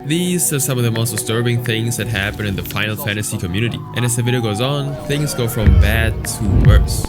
These are some of the most disturbing things that happen in the Final Fantasy community, and as the video goes on, things go from bad to worse.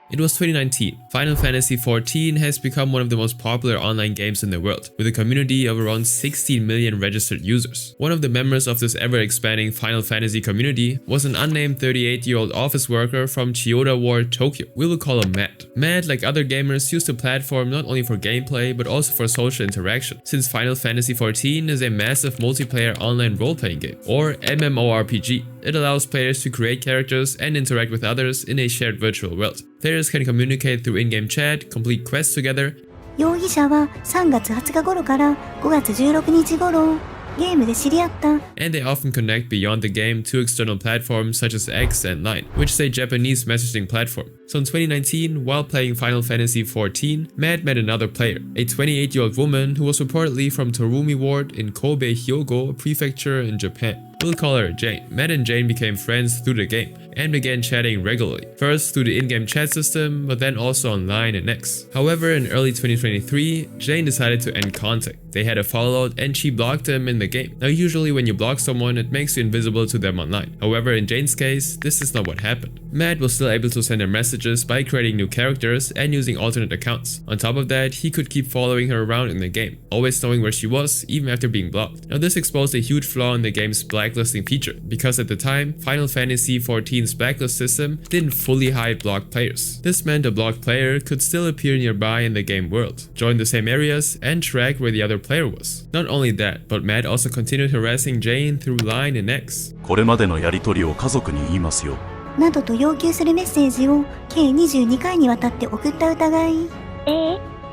It was 2019. Final Fantasy XIV has become one of the most popular online games in the world, with a community of around 16 million registered users. One of the members of this ever-expanding Final Fantasy community was an unnamed 38-year-old office worker from Chiyoda Ward, Tokyo. We will call him Matt. Matt, like other gamers, used the platform not only for gameplay but also for social interaction, since Final Fantasy XIV is a massive multiplayer online role-playing game, or MMORPG. It allows players to create characters and interact with others in a shared virtual world. Players can communicate through in-game chat, complete quests together, 容疑者は3月20日頃から5月16日頃ゲームで知り合った。 and they often connect beyond the game to external platforms such as X and Line, which is a Japanese messaging platform. So in 2019, while playing Final Fantasy XIV, Matt met another player, a 28-year-old woman who was reportedly from Terumi Ward in Kobe, Hyogo Prefecture in Japan. We'll call her Jane. Matt and Jane became friends through the game and began chatting regularly, first through the in-game chat system, but then also online and X. However, in early 2023, Jane decided to end contact. They had a fallout and she blocked him in the game. Now usually when you block someone, it makes you invisible to them online. However, in Jane's case, this is not what happened. Matt was still able to send her messages by creating new characters and using alternate accounts. On top of that, he could keep following her around in the game, always knowing where she was, even after being blocked. Now this exposed a huge flaw in the game's blacklisting feature, because at the time, Final Fantasy XIV's blacklist system didn't fully hide blocked players. This meant a blocked player could still appear nearby in the game world, join the same areas, and track where the other player was. Not only that, but Matt also continued harassing Jane through Line and X. これまでのやり取りを家族に言いますよ。などと要求するメッセージを計22回にわたって送った疑い。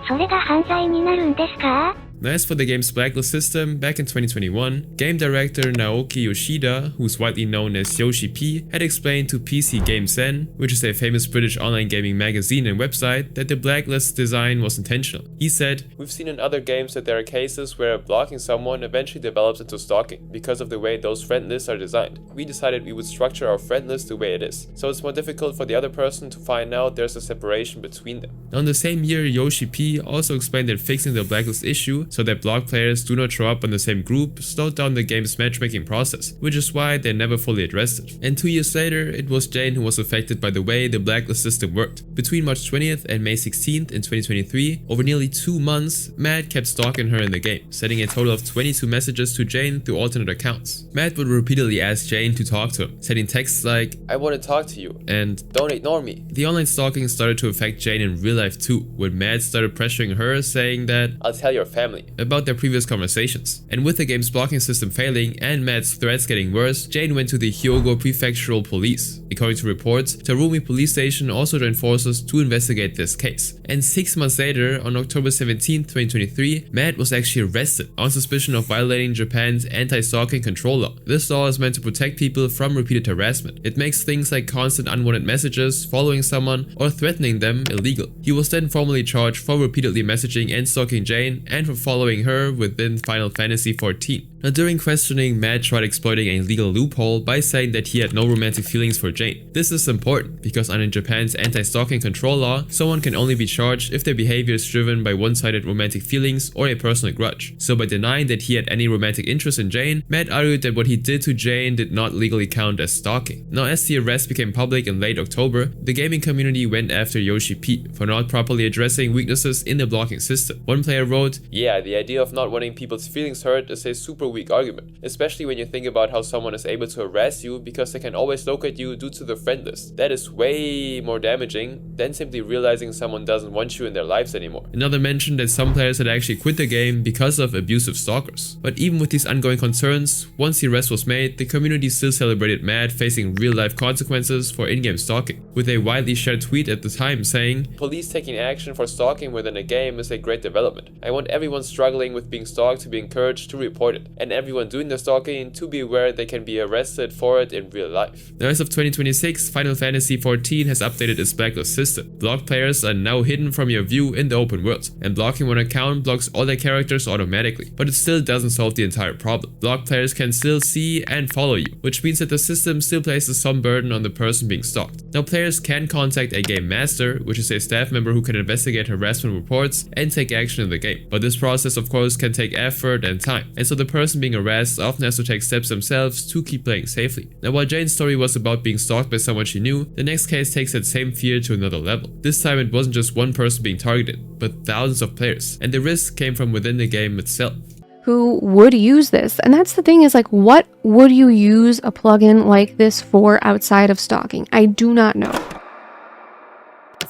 それが犯罪になるんですか？ Now, as for the game's blacklist system, back in 2021, game director Naoki Yoshida, who's widely known as Yoshi P, had explained to PC Game Sen, which is a famous British online gaming magazine and website, that the blacklist design was intentional. He said, "We've seen in other games that there are cases where blocking someone eventually develops into stalking because of the way those friend lists are designed. We decided we would structure our friend list the way it is, so it's more difficult for the other person to find out there's a separation between them." Now, in the same year, Yoshi P also explained that fixing the blacklist issue so that blocked players do not show up in the same group slowed down the game's matchmaking process, which is why they never fully addressed it. And 2 years later, it was Jane who was affected by the way the blacklist system worked. Between March 20th and May 16th in 2023, over nearly 2 months, Matt kept stalking her in the game, sending a total of 22 messages to Jane through alternate accounts. Matt would repeatedly ask Jane to talk to him, sending texts like, "I want to talk to you," and "Don't ignore me." The online stalking started to affect Jane in real life too, when Matt started pressuring her, saying that, "I'll tell your family," about their previous conversations. And with the game's blocking system failing and Matt's threats getting worse, Jane went to the Hyogo Prefectural Police. According to reports, Terumi Police Station also joined forces to investigate this case. And 6 months later, on October 17, 2023, Matt was actually arrested on suspicion of violating Japan's anti-stalking control law. This law is meant to protect people from repeated harassment. It makes things like constant unwanted messages, following someone, or threatening them illegal. He was then formally charged for repeatedly messaging and stalking Jane and for following her within Final Fantasy XIV. Now, during questioning, Matt tried exploiting a legal loophole by saying that he had no romantic feelings for Jane. This is important because under Japan's anti-stalking control law, someone can only be charged if their behavior is driven by one-sided romantic feelings or a personal grudge. So by denying that he had any romantic interest in Jane, Matt argued that what he did to Jane did not legally count as stalking. Now, as the arrest became public in late October, the gaming community went after Yoshi P for not properly addressing weaknesses in the blocking system. One player wrote, "Yeah, the idea of not wanting people's feelings hurt is a super weak argument, especially when you think about how someone is able to harass you because they can always locate you due to the friend list. That is way more damaging than simply realizing someone doesn't want you in their lives anymore." Another mentioned that some players had actually quit the game because of abusive stalkers. But even with these ongoing concerns, once the arrest was made, the community still celebrated Matt facing real-life consequences for in-game stalking, with a widely shared tweet at the time saying, "Police taking action for stalking within a game is a great development. I want everyone struggling with being stalked to be encouraged to report it, and everyone doing the stalking to be aware they can be arrested for it in real life." Now, as of 2026, Final Fantasy XIV has updated its blacklist system. Blocked players are now hidden from your view in the open world, and blocking one account blocks all their characters automatically. But it still doesn't solve the entire problem. Blocked players can still see and follow you, which means that the system still places some burden on the person being stalked. Now, players can contact a game master, which is a staff member who can investigate harassment reports and take action in the game. But this process process of course can take effort and time, and so the person being harassed often has to take steps themselves to keep playing safely. Now while Jane's story was about being stalked by someone she knew, the next case takes that same fear to another level. This time it wasn't just one person being targeted, but thousands of players, and the risk came from within the game itself. Who would use this? And that's the thing, is like, what would you use a plugin like this for outside of stalking? I do not know.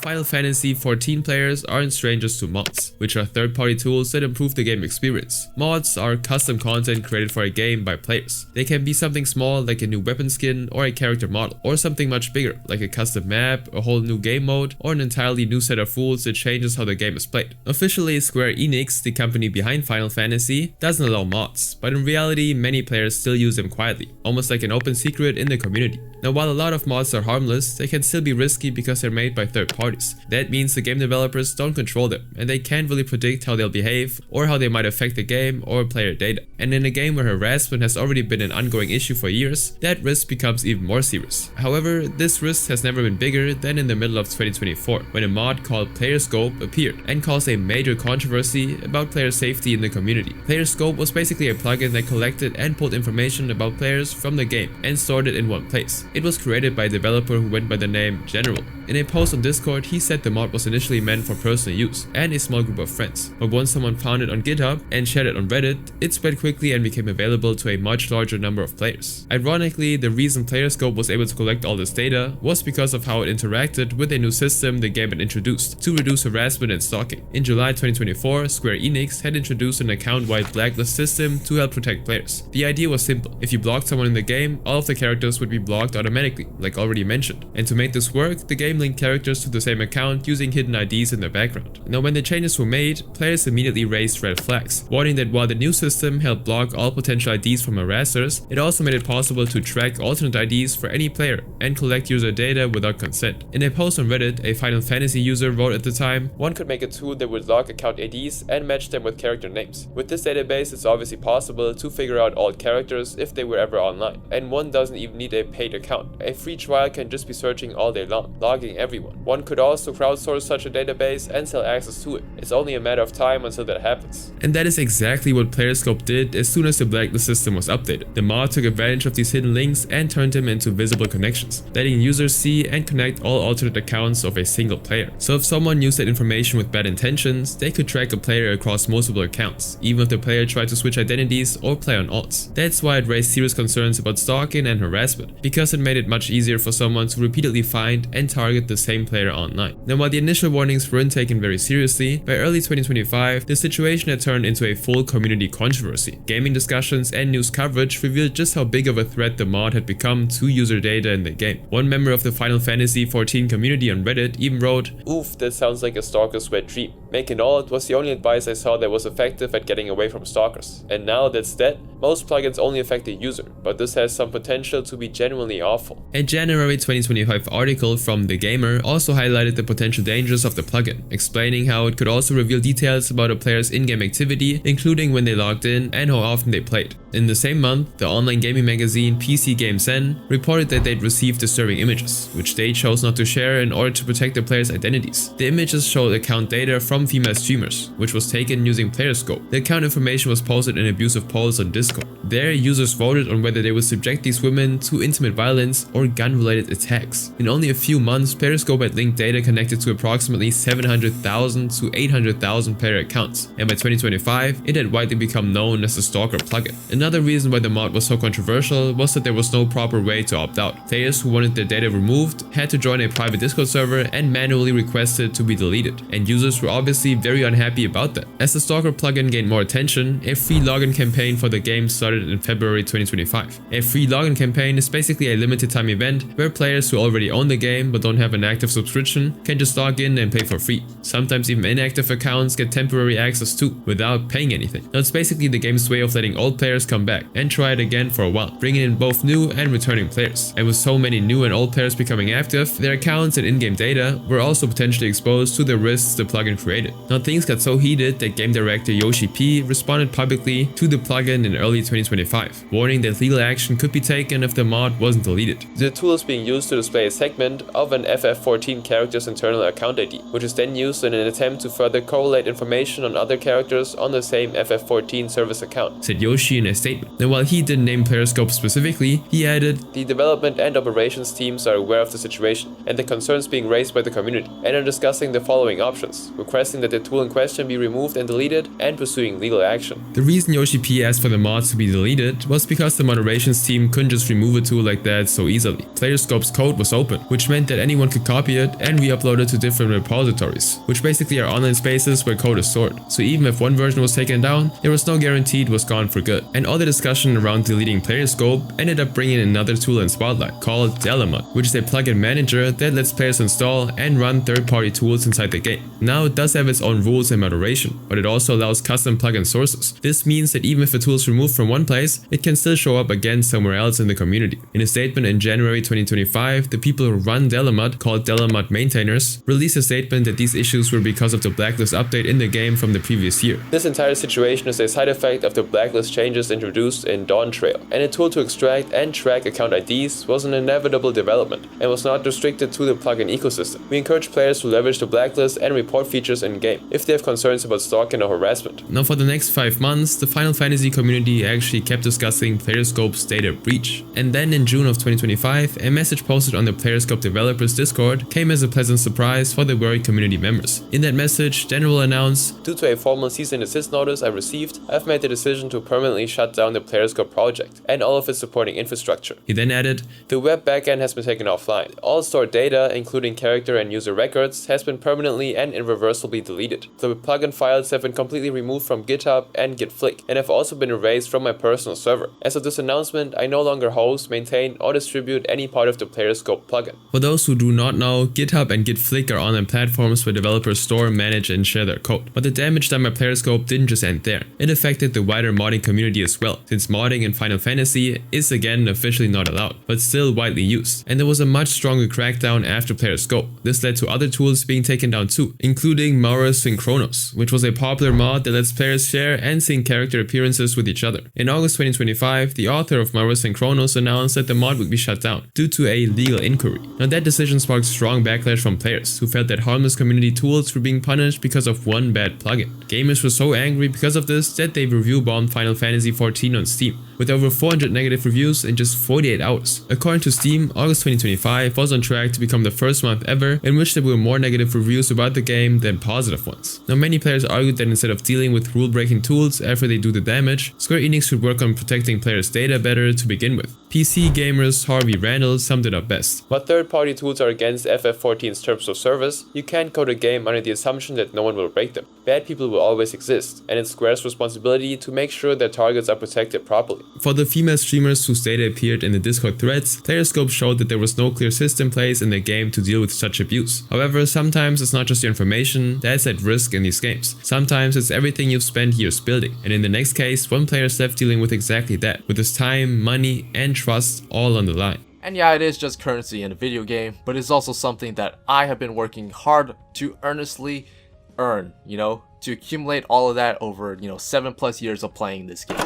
Final Fantasy XIV players aren't strangers to mods, which are third-party tools that improve the game experience. Mods are custom content created for a game by players. They can be something small like a new weapon skin or a character model, or something much bigger like a custom map, a whole new game mode, or an entirely new set of rules that changes how the game is played. Officially, Square Enix, the company behind Final Fantasy, doesn't allow mods, but in reality many players still use them quietly, almost like an open secret in the community. Now while a lot of mods are harmless, they can still be risky because they're made by third parties. That means the game developers don't control them, and they can't really predict how they'll behave or how they might affect the game or player data. And in a game where harassment has already been an ongoing issue for years, that risk becomes even more serious. However, this risk has never been bigger than in the middle of 2024, when a mod called Player Scope appeared and caused a major controversy about player safety in the community. Player Scope was basically a plugin that collected and pulled information about players from the game and stored it in one place. It was created by a developer who went by the name General. In a post on Discord, he said the mod was initially meant for personal use and a small group of friends, but once someone found it on GitHub and shared it on Reddit, it spread quickly and became available to a much larger number of players. Ironically, the reason PlayerScope was able to collect all this data was because of how it interacted with a new system the game had introduced to reduce harassment and stalking. In July 2024, Square Enix had introduced an account-wide blacklist system to help protect players. The idea was simple: if you blocked someone in the game, all of the characters would be blocked automatically, like already mentioned. And to make this work, the game linked characters to the same account using hidden IDs in the background. Now when the changes were made, players immediately raised red flags, warning that while the new system helped block all potential IDs from harassers, it also made it possible to track alternate IDs for any player and collect user data without consent. In a post on Reddit, a Final Fantasy user wrote at the time, "One could make a tool that would log account IDs and match them with character names. With this database, it's obviously possible to figure out all characters if they were ever online. And one doesn't even need a paid account. A free trial can just be searching all day long, logging everyone. One could also crowdsource such a database and sell access to it. It's only a matter of time until that happens." And that is exactly what PlayerScope did as soon as the blacklist system was updated. The mod took advantage of these hidden links and turned them into visible connections, letting users see and connect all alternate accounts of a single player. So if someone used that information with bad intentions, they could track a player across multiple accounts, even if the player tried to switch identities or play on alts. That's why it raised serious concerns about stalking and harassment, because it made it much easier for someone to repeatedly find and target the same player online. Now while the initial warnings weren't taken very seriously, by early 2025, the situation had turned into a full community controversy. Gaming discussions and news coverage revealed just how big of a threat the mod had become to user data in the game. One member of the Final Fantasy XIV community on Reddit even wrote, "Oof, that sounds like a stalker's wet dream. Making alt was the only advice I saw that was effective at getting away from stalkers. And now that's dead, most plugins only affect the user, but this has some potential to be genuinely awful." A January 2025 article from The Gamer also highlighted the potential dangers of the plugin, explaining how it could also reveal details about a player's in-game activity, including when they logged in and how often they played. In the same month, the online gaming magazine PC Game Zen reported that they'd received disturbing images, which they chose not to share in order to protect the players' identities. The images showed account data from female streamers, which was taken using PlayerScope. The account information was posted in abusive polls on Discord. There, users voted on whether they would subject these women to intimate violence or gun-related attacks. In only a few months, PlayerScope had linked data connected to approximately 700,000 to 800,000 player accounts, and by 2025, it had widely become known as the Stalker plugin. Another reason why the mod was so controversial was that there was no proper way to opt out. Players who wanted their data removed had to join a private Discord server and manually request it to be deleted, and users were obviously very unhappy about that. As the Stalker plugin gained more attention, a free login campaign for the game started in February 2025. A free login campaign is basically a limited time event where players who already own the game but don't have an active subscription can just log in and play for free. Sometimes even inactive accounts get temporary access too, without paying anything. Now it's basically the game's way of letting old players come back and try it again for a while, bringing in both new and returning players. And with so many new and old players becoming active, their accounts and in-game data were also potentially exposed to the risks the plugin created. created. Now things got so heated that game director Yoshi P responded publicly to the plugin in early 2025, warning that legal action could be taken if the mod wasn't deleted. The tool is being used to display a segment of an FF14 character's internal account ID, which is then used in an attempt to further correlate information on other characters on the same FF14 service account, said Yoshi in a statement. Now while he didn't name Periscope specifically, he added, "The development and operations teams are aware of the situation and the concerns being raised by the community, and are discussing the following options: requesting that the tool in question be removed and deleted, and pursuing legal action." The reason Yoshi P asked for the mods to be deleted was because the moderations team couldn't just remove a tool like that so easily. Periscope's code was open, which meant that anyone could copy it and re-upload it to different repositories, which basically are online spaces where code is stored. So even if one version was taken down, there was no guarantee it was gone for good. And all the discussion around deleting Periscope ended up bringing another tool in Spotlight called Delamod, which is a plugin manager that lets players install and run third-party tools inside the game. Now it does have its own rules and moderation, but it also allows custom plugin sources. This means that even if a tool is removed from one place, it can still show up again somewhere else in the community. In a statement in January 2025, the people who run Delamod, called Delamod maintainers, released a statement that these issues were because of the blacklist update in the game from the previous year. This entire situation is a side effect of the blacklist changes introduced in Dawntrail, and a tool to extract and track account IDs was an inevitable development and was not restricted to the plugin ecosystem. We encourage players to leverage the blacklist and report features in-game if they have concerns about stalking or harassment. Now for the next 5 months, the Final Fantasy community actually kept discussing Periscope's data breach. And then in June of 2025, a message posted on the Periscope developers Discord came as a pleasant surprise for the worried community members. In that message, General announced, "Due to a formal cease and desist notice I received, I've made the decision to permanently shut down the Periscope project and all of its supporting infrastructure." He then added, "The web backend has been taken offline. All stored data, including character and user records, has been permanently and irreversibly deleted. The plugin files have been completely removed from GitHub and Gitflick, and have also been erased from my personal server. As of this announcement, I no longer host, maintain, or distribute any part of the Periscope plugin." For those who do not know, GitHub and Gitflick are online platforms where developers store, manage, and share their code. But the damage done by Periscope didn't just end there. It affected the wider modding community as well, since modding in Final Fantasy is again officially not allowed, but still widely used. And there was a much stronger crackdown after Periscope. This led to other tools being taken down too, including Maurus Synchronos, which was a popular mod that lets players share and sync character appearances with each other. In August 2025, the author of Maurus Synchronos announced that the mod would be shut down due to a legal inquiry. Now that decision sparked strong backlash from players who felt that harmless community tools were being punished because of one bad plugin. Gamers were so angry because of this that they review bombed Final Fantasy XIV on Steam, with over 400 negative reviews in just 48 hours. According to Steam, August 2025 was on track to become the first month ever in which there were more negative reviews about the game than positive ones. Now many players argued that instead of dealing with rule-breaking tools after they do the damage, Square Enix should work on protecting players' data better to begin with. PC gamers Harvey Randall summed it up best. "While third-party tools are against FF14's terms of service, you can't code a game under the assumption that no one will break them. Bad people will always exist, and it's Square's responsibility to make sure their targets are protected properly." For the female streamers whose data appeared in the Discord threads, Periscope showed that there was no clear system place in the game to deal with such abuse. However, sometimes it's not just your information that's at risk in these games. Sometimes it's everything you've spent years building. And in the next case, one player is left dealing with exactly that, with his time, money, and trust all on the line. And yeah, it is just currency in a video game, but it's also something that I have been working hard to earnestly earn, to accumulate all of that over, 7+ years of playing this game.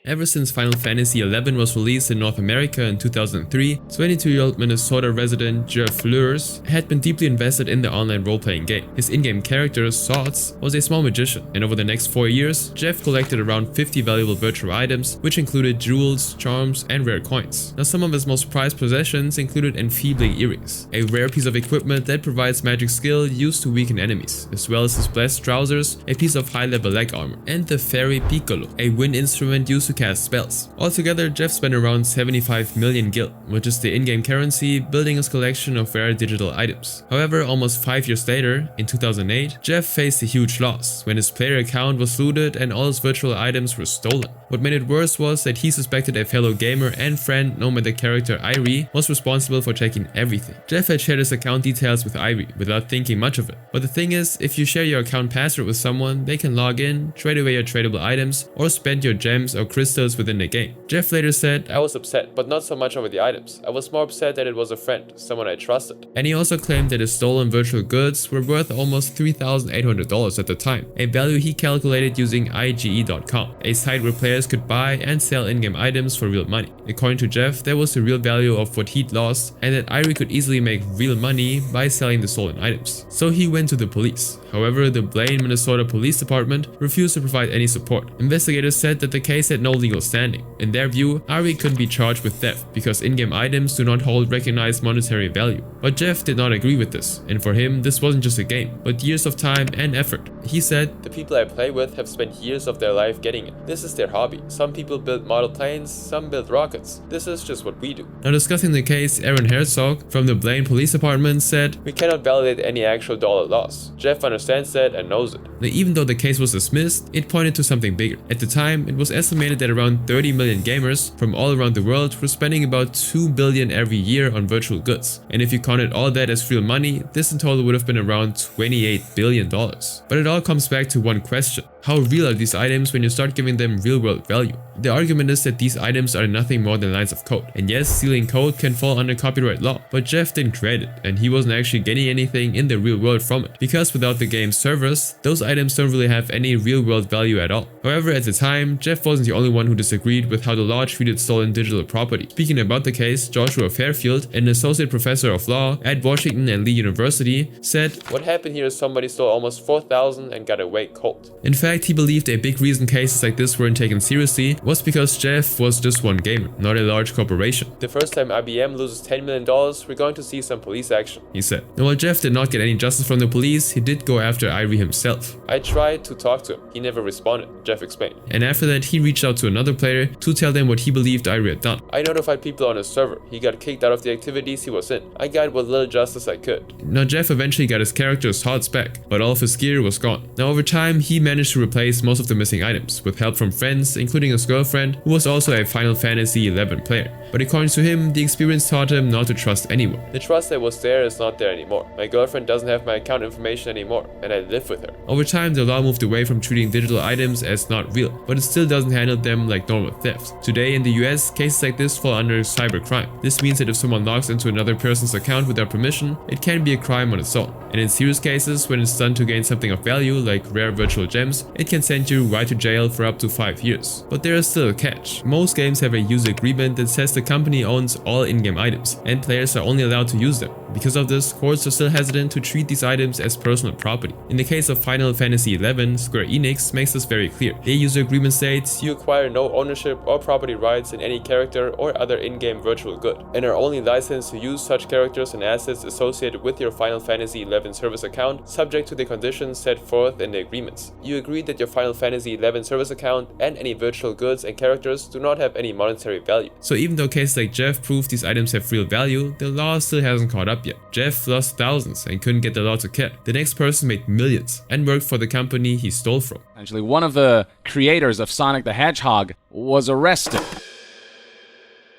Ever since Final Fantasy XI was released in North America in 2003, 22-year-old Minnesota resident Jeff Lures had been deeply invested in the online role-playing game. His in-game character, Swords, was a small magician, and over the next 4 years, Jeff collected around 50 valuable virtual items, which included jewels, charms, and rare coins. Now some of his most prized possessions included enfeebling earrings, a rare piece of equipment that provides magic skill used to weaken enemies, as well as his blessed trousers, a piece of high-level leg armor, and the Fairy Piccolo, a wind instrument used to cast spells. Altogether, Jeff spent around 75 million gil, which is the in-game currency, building his collection of rare digital items. However, almost 5 years later, in 2008, Jeff faced a huge loss when his player account was looted and all his virtual items were stolen. What made it worse was that he suspected a fellow gamer and friend known by the character Irie was responsible for checking everything. Jeff had shared his account details with Irie without thinking much of it. But the thing is, if you share your account password with someone, they can log in, trade away your tradable items, or spend your gems or crystals crystals within the game. Jeff later said, "I was upset, but not so much over the items. I was more upset that it was a friend, someone I trusted." And he also claimed that his stolen virtual goods were worth almost $3,800 at the time, a value he calculated using IGE.com, a site where players could buy and sell in-game items for real money. According to Jeff, there was the real value of what he'd lost, and that Irie could easily make real money by selling the stolen items. So he went to the police. However, the Blaine, Minnesota Police Department refused to provide any support. Investigators said that the case had no legal standing. In their view, Irie couldn't be charged with theft because in-game items do not hold recognized monetary value. But Jeff did not agree with this, and for him, this wasn't just a game, but years of time and effort. He said, "The people I play with have spent years of their life getting it. This is their hobby. Some people build model planes, some build rockets. This is just what we do." Now discussing the case, Aaron Herzog from the Blaine Police Department said, "We cannot validate any actual dollar loss. Jeff understands that and knows it." Now, even though the case was dismissed, it pointed to something bigger. At the time, it was estimated that around 30 million gamers from all around the world were spending about $2 billion every year on virtual goods. And if you counted all that as real money, this in total would have been around $28 billion. But it all comes back to one question. How real are these items when you start giving them real-world value? The argument is that these items are nothing more than lines of code. And yes, stealing code can fall under copyright law, but Jeff didn't create it, and he wasn't actually getting anything in the real world from it, because without the game's servers, those items don't really have any real-world value at all. However, at the time, Jeff wasn't the only one who disagreed with how the law treated stolen digital property. Speaking about the case, Joshua Fairfield, an associate professor of law at Washington and Lee University, said, "What happened here is somebody stole almost 4,000 and got away cold." In fact, he believed a big reason cases like this weren't taken seriously was because Jeff was just one gamer, not a large corporation. "The first time IBM loses $10 million, we're going to see some police action," he said. Now, while Jeff did not get any justice from the police, he did go after Irie himself. "I tried to talk to him. He never responded," Jeff explained. And after that, he reached out to another player to tell them what he believed Irie had done. "I notified people on his server. He got kicked out of the activities he was in. I got what little justice I could." Now, Jeff eventually got his character's hearts back, but all of his gear was gone. Now, over time, he managed to replace most of the missing items with help from friends, including his girlfriend, who was also a Final Fantasy XI player. But according to him, the experience taught him not to trust anyone. "The trust that was there is not there anymore. My girlfriend doesn't have my account information anymore, and I live with her." Over time, the law moved away from treating digital items as not real, but it still doesn't handle them like normal theft. Today in the US, cases like this fall under cybercrime. This means that if someone logs into another person's account without permission, it can be a crime on its own. And in serious cases, when it's done to gain something of value, like rare virtual gems, it can send you right to jail for up to 5 years. But there is still a catch. Most games have a user agreement that says the company owns all in-game items, and players are only allowed to use them. Because of this, courts are still hesitant to treat these items as personal property. In the case of Final Fantasy XI, Square Enix makes this very clear. Their user agreement states, "You acquire no ownership or property rights in any character or other in-game virtual good, and are only licensed to use such characters and assets associated with your Final Fantasy XI service account, subject to the conditions set forth in the agreements. You agree that your Final Fantasy XI service account and any virtual goods and characters do not have any monetary value." So even though cases like Jeff prove these items have real value, the law still hasn't caught up yet. Jeff lost thousands and couldn't get the law to care. The next person made millions and worked for the company he stole from. Actually, one of the creators of Sonic the Hedgehog was arrested.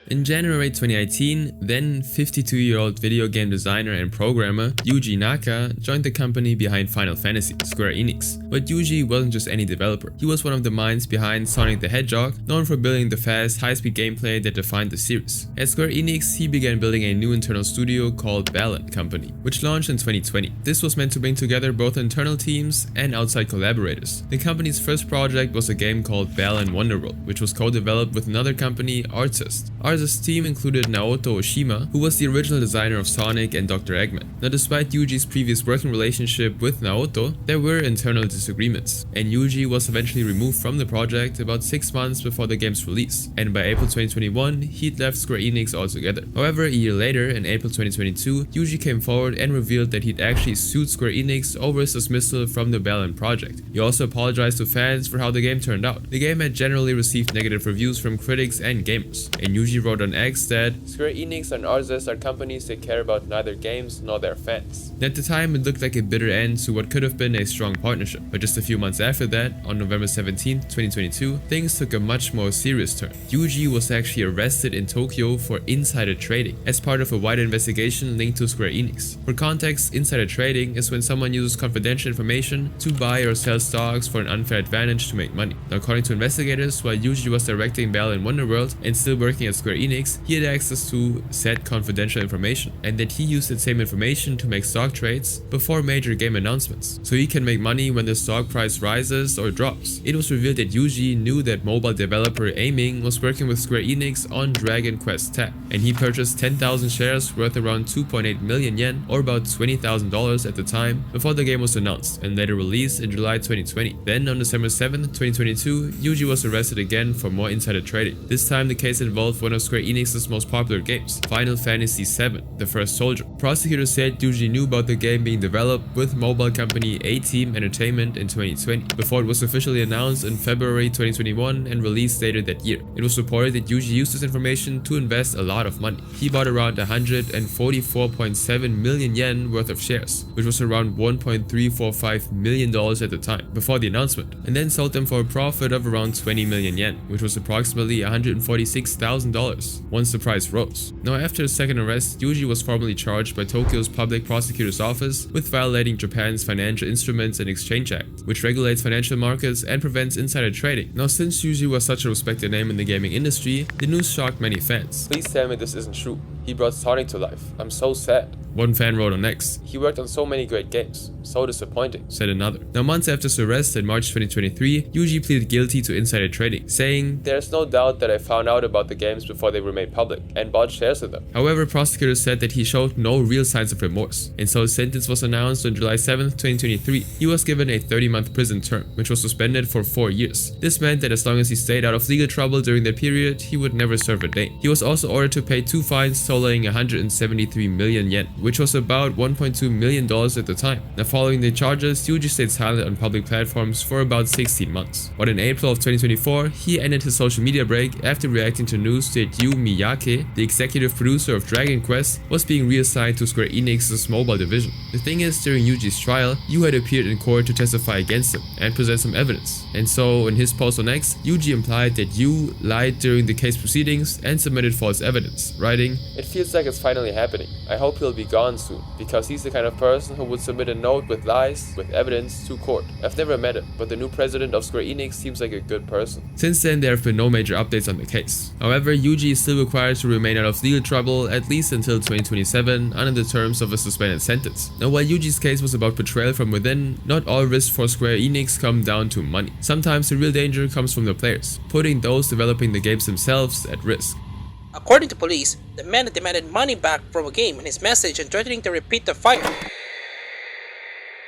In January 2018, then 52-year-old video game designer and programmer Yuji Naka joined the company behind Final Fantasy, Square Enix. But Yuji wasn't just any developer. He was one of the minds behind Sonic the Hedgehog, known for building the fast, high-speed gameplay that defined the series. At Square Enix, he began building a new internal studio called Balan Company, which launched in 2020. This was meant to bring together both internal teams and outside collaborators. The company's first project was a game called Balan Wonderworld, which was co-developed with another company, Artist. Artist's team included Naoto Oshima, who was the original designer of Sonic and Dr. Eggman. Now, despite Yuji's previous working relationship with Naoto, there were internal disagreements, and Yuji was eventually removed from the project about 6 months before the game's release, and by April 2021, he'd left Square Enix altogether. However, a year later, in April 2022, Yuji came forward and revealed that he'd actually sued Square Enix over his dismissal from the Balan project. He also apologized to fans for how the game turned out. The game had generally received negative reviews from critics and gamers, and Yuji wrote on X that Square Enix and others are companies that care about neither games nor their fans. At the time, it looked like a bitter end to what could have been a strong partnership, but just a few months after that, on November 17, 2022, things took a much more serious turn. Yuji was actually arrested in Tokyo for insider trading as part of a wider investigation linked to Square Enix. For context, insider trading is when someone uses confidential information to buy or sell stocks for an unfair advantage to make money. Now, according to investigators, while Yuji was directing Bell in Wonderworld and still working at Square Enix, he had access to said confidential information, and that he used that same information to make stock trades before major game announcements, so he can make money when the stock price rises or drops. It was revealed that Yuji knew that mobile developer Aiming was working with Square Enix on Dragon Quest Tab, and he purchased 10,000 shares worth around 2.8 million yen, or about $20,000 at the time, before the game was announced and later released in July 2020. Then on December 7, 2022, Yuji was arrested again for more insider trading. This time the case involved one of Square Enix's most popular games, Final Fantasy VII, The First Soldier. Prosecutors said Yuji knew about the game being developed with mobile company A-Team Entertainment in 2020, before it was officially announced in February 2021 and released later that year. It was reported that Yuji used this information to invest a lot of money. He bought around 144.7 million yen worth of shares, which was around $1.345 million at the time, before the announcement, and then sold them for a profit of around 20 million yen, which was approximately $146,000 once the price rose. Now, after the second arrest, Yuji was formally charged by Tokyo's Public Prosecutor's Office with violating Japan's Financial Instruments and Exchange Act, which regulates financial markets and prevents insider trading. Now, since Yuji was such a respected name in the gaming industry, the news shocked many fans. "Please tell me this isn't true. He brought Sonic to life. I'm so sad." One fan wrote on X, "He worked on so many great games. So disappointing," said another. Now, months after his arrest in March 2023, Yuji pleaded guilty to insider trading, saying, "There's no doubt that I found out about the games before they were made public and bought shares of them." However, prosecutors said that he showed no real signs of remorse, and so his sentence was announced on July 7, 2023. He was given a 30-month prison term, which was suspended for 4 years. This meant that as long as he stayed out of legal trouble during that period, he would never serve a day. He was also ordered to pay 2 fines totaling 173 million yen, which was about $1.2 million at the time. Now, following the charges, Yuji stayed silent on public platforms for about 16 months. But in April of 2024, he ended his social media break after reacting to news that Yu Miyake, the executive producer of Dragon Quest, was being reassigned to Square Enix's mobile division. The thing is, during Yuji's trial, Yu had appeared in court to testify against him and present some evidence. And so, in his post on X, Yuji implied that Yu lied during the case proceedings and submitted false evidence, writing, "It feels like it's finally happening. I hope he'll be gone soon, because he's the kind of person who would submit a note with lies, with evidence, to court. I've never met him, but the new president of Square Enix seems like a good person." Since then, there have been no major updates on the case. However, Yuji is still required to remain out of legal trouble at least until 2027 under the terms of a suspended sentence. Now, while Yuji's case was about betrayal from within, not all risks for Square Enix come down to money. Sometimes the real danger comes from the players, putting those developing the games themselves at risk. According to police, the man demanded money back from a game in his message and threatening to repeat the fire.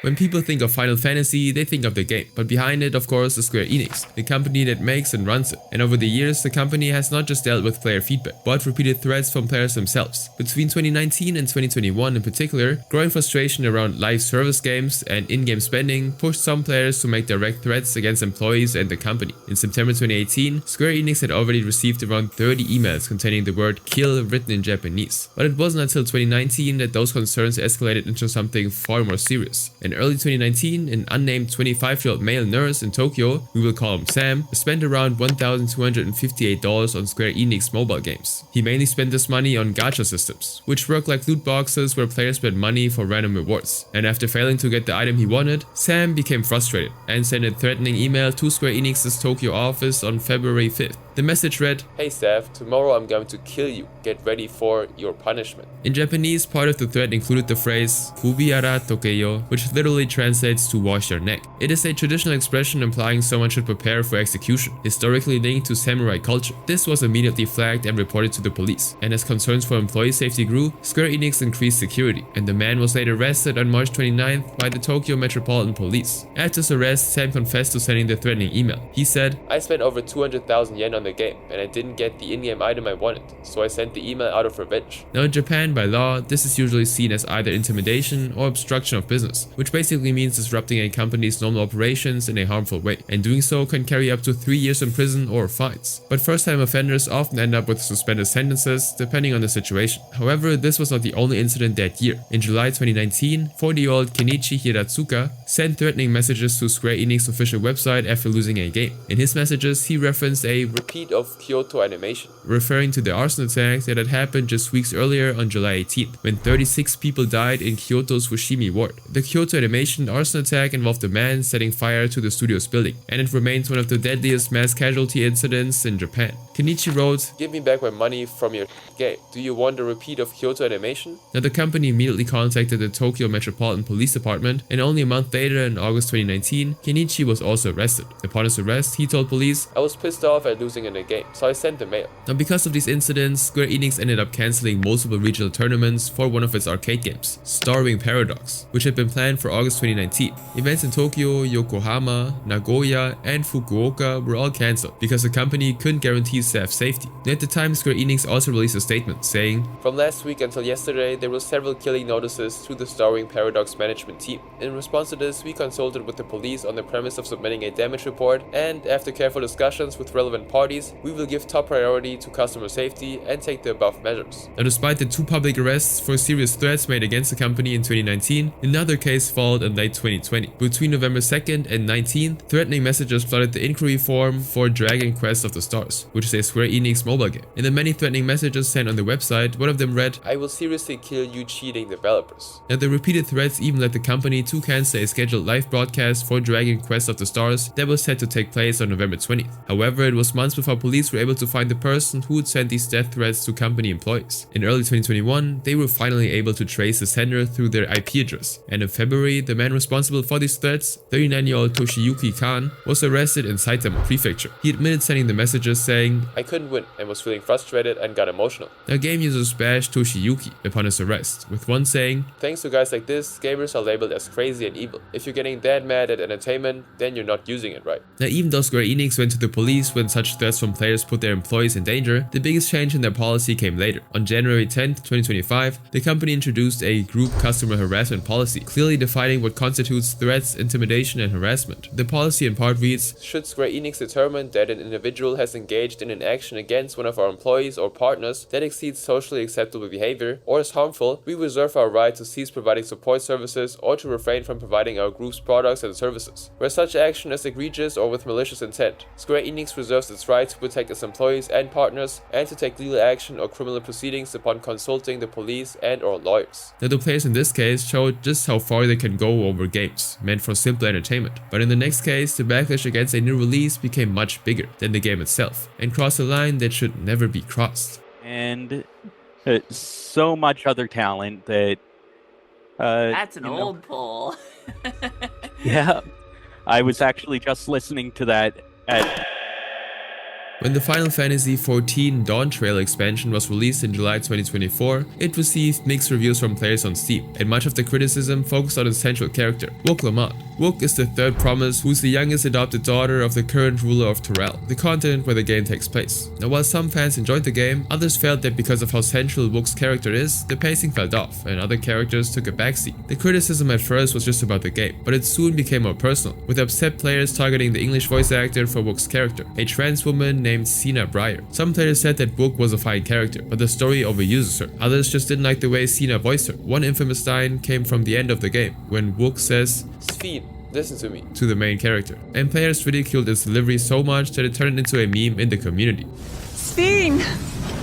When people think of Final Fantasy, they think of the game, but behind it, of course, is Square Enix, the company that makes and runs it. And over the years, the company has not just dealt with player feedback, but repeated threats from players themselves. Between 2019 and 2021 in particular, growing frustration around live service games and in-game spending pushed some players to make direct threats against employees and the company. In September 2018, Square Enix had already received around 30 emails containing the word "kill" written in Japanese. But it wasn't until 2019 that those concerns escalated into something far more serious. In early 2019, an unnamed 25-year-old male nurse in Tokyo, we will call him Sam, spent around $1,258 on Square Enix mobile games. He mainly spent this money on gacha systems, which work like loot boxes where players spend money for random rewards. And after failing to get the item he wanted, Sam became frustrated and sent a threatening email to Square Enix's Tokyo office on February 5th. The message read, "Hey staff, tomorrow I'm going to kill you. Get ready for your punishment." In Japanese, part of the threat included the phrase "Kubiara tokeyo," which literally translates to "wash your neck." It is a traditional expression implying someone should prepare for execution, historically linked to samurai culture. This was immediately flagged and reported to the police, and as concerns for employee safety grew, Square Enix increased security, and the man was later arrested on March 29th by the Tokyo Metropolitan Police. After his arrest, Sam confessed to sending the threatening email. He said, "I spent over 200,000 yen on the the game, and I didn't get the in-game item I wanted, so I sent the email out of revenge. Now in Japan, by law, this is usually seen as either intimidation or obstruction of business, which basically means disrupting a company's normal operations in a harmful way, and doing so can carry up to 3 years in prison or fines. But first-time offenders often end up with suspended sentences depending on the situation. However, this was not the only incident that year. In July 2019, 40-year-old Kenichi Hiratsuka sent threatening messages to Square Enix official website after losing a game. In his messages, he referenced a repeat of Kyoto animation, referring to the arson attack that had happened just weeks earlier on July 18th, when 36 people died in Kyoto's Fushimi ward. The Kyoto animation arson attack involved a man setting fire to the studio's building, and it remains one of the deadliest mass casualty incidents in Japan. Kenichi wrote, "Give me back my money from your game. Do you want a repeat of Kyoto animation?" Now the company immediately contacted the Tokyo Metropolitan Police Department, and only a month later, in August 2019, Kenichi was also arrested. Upon his arrest, he told police, "I was pissed off at losing in the game, so I sent the mail." Now because of these incidents, Square Enix ended up cancelling multiple regional tournaments for one of its arcade games, Starwing Paradox, which had been planned for August 2019. Events in Tokyo, Yokohama, Nagoya, and Fukuoka were all cancelled because the company couldn't guarantee staff safety. And at the time, Square Enix also released a statement saying, "From last week until yesterday, there were several killing notices to the Starwing Paradox management team. In response to this, we consulted with the police on the premise of submitting a damage report, and after careful discussions with relevant parties, we will give top priority to customer safety and take the above measures." Now, despite the 2 public arrests for serious threats made against the company in 2019, another case followed in late 2020. Between November 2nd and 19th, threatening messages flooded the inquiry form for Dragon Quest of the Stars, which is a Square Enix mobile game. In the many threatening messages sent on the website, one of them read, "I will seriously kill you cheating developers." Now the repeated threats even led the company to cancel a scheduled live broadcast for Dragon Quest of the Stars that was set to take place on November 20th. However, it was months before police were able to find the person who had sent these death threats to company employees. In early 2021, they were finally able to trace the sender through their IP address, and in February, the man responsible for these threats, 39-year-old Toshiyuki Kan, was arrested in Saitama Prefecture. He admitted sending the messages saying, "I couldn't win and was feeling frustrated and got emotional." Now, game users bashed Toshiyuki upon his arrest, with one saying, "Thanks to guys like this, gamers are labeled as crazy and evil. If you're getting that mad at entertainment, then you're not using it right." Now, even though Square Enix went to the police when such threats from players put their employees in danger, the biggest change in their policy came later. On January 10th, 2025, the company introduced a group customer harassment policy, clearly defining what constitutes threats, intimidation, and harassment. The policy in part reads, "Should Square Enix determine that an individual has engaged in an action against one of our employees or partners that exceeds socially acceptable behavior or is harmful, we reserve our right to cease providing support services or to refrain from providing our group's products and services. Where such action is egregious or with malicious intent, Square Enix reserves its right to protect its employees and partners and to take legal action or criminal proceedings upon consulting the police and/or lawyers." Now, the players in this case showed just how far they can go over games meant for simple entertainment. But in the next case, the backlash against a new release became much bigger than the game itself and crossed a line that should never be crossed. And so much other talent that that's an old poll. Yeah, I was actually just listening to that at When the Final Fantasy XIV Dawn Trail expansion was released in July 2024, it received mixed reviews from players on Steam, and much of the criticism focused on its central character, Wook Lamont. Wook is the third promise, who is the youngest adopted daughter of the current ruler of Terrell, the continent where the game takes place. Now, while some fans enjoyed the game, others felt that because of how central Wook's character is, the pacing fell off, and other characters took a backseat. The criticism at first was just about the game, but it soon became more personal, with upset players targeting the English voice actor for Wook's character, a trans woman named Sina Breyer. Some players said that Wook was a fine character, but the story overuses her. Others just didn't like the way Sina voiced her. One infamous line came from the end of the game, when Wook says, "Sphene, listen to me," to the main character. And players ridiculed its delivery so much that it turned into a meme in the community. Sphene,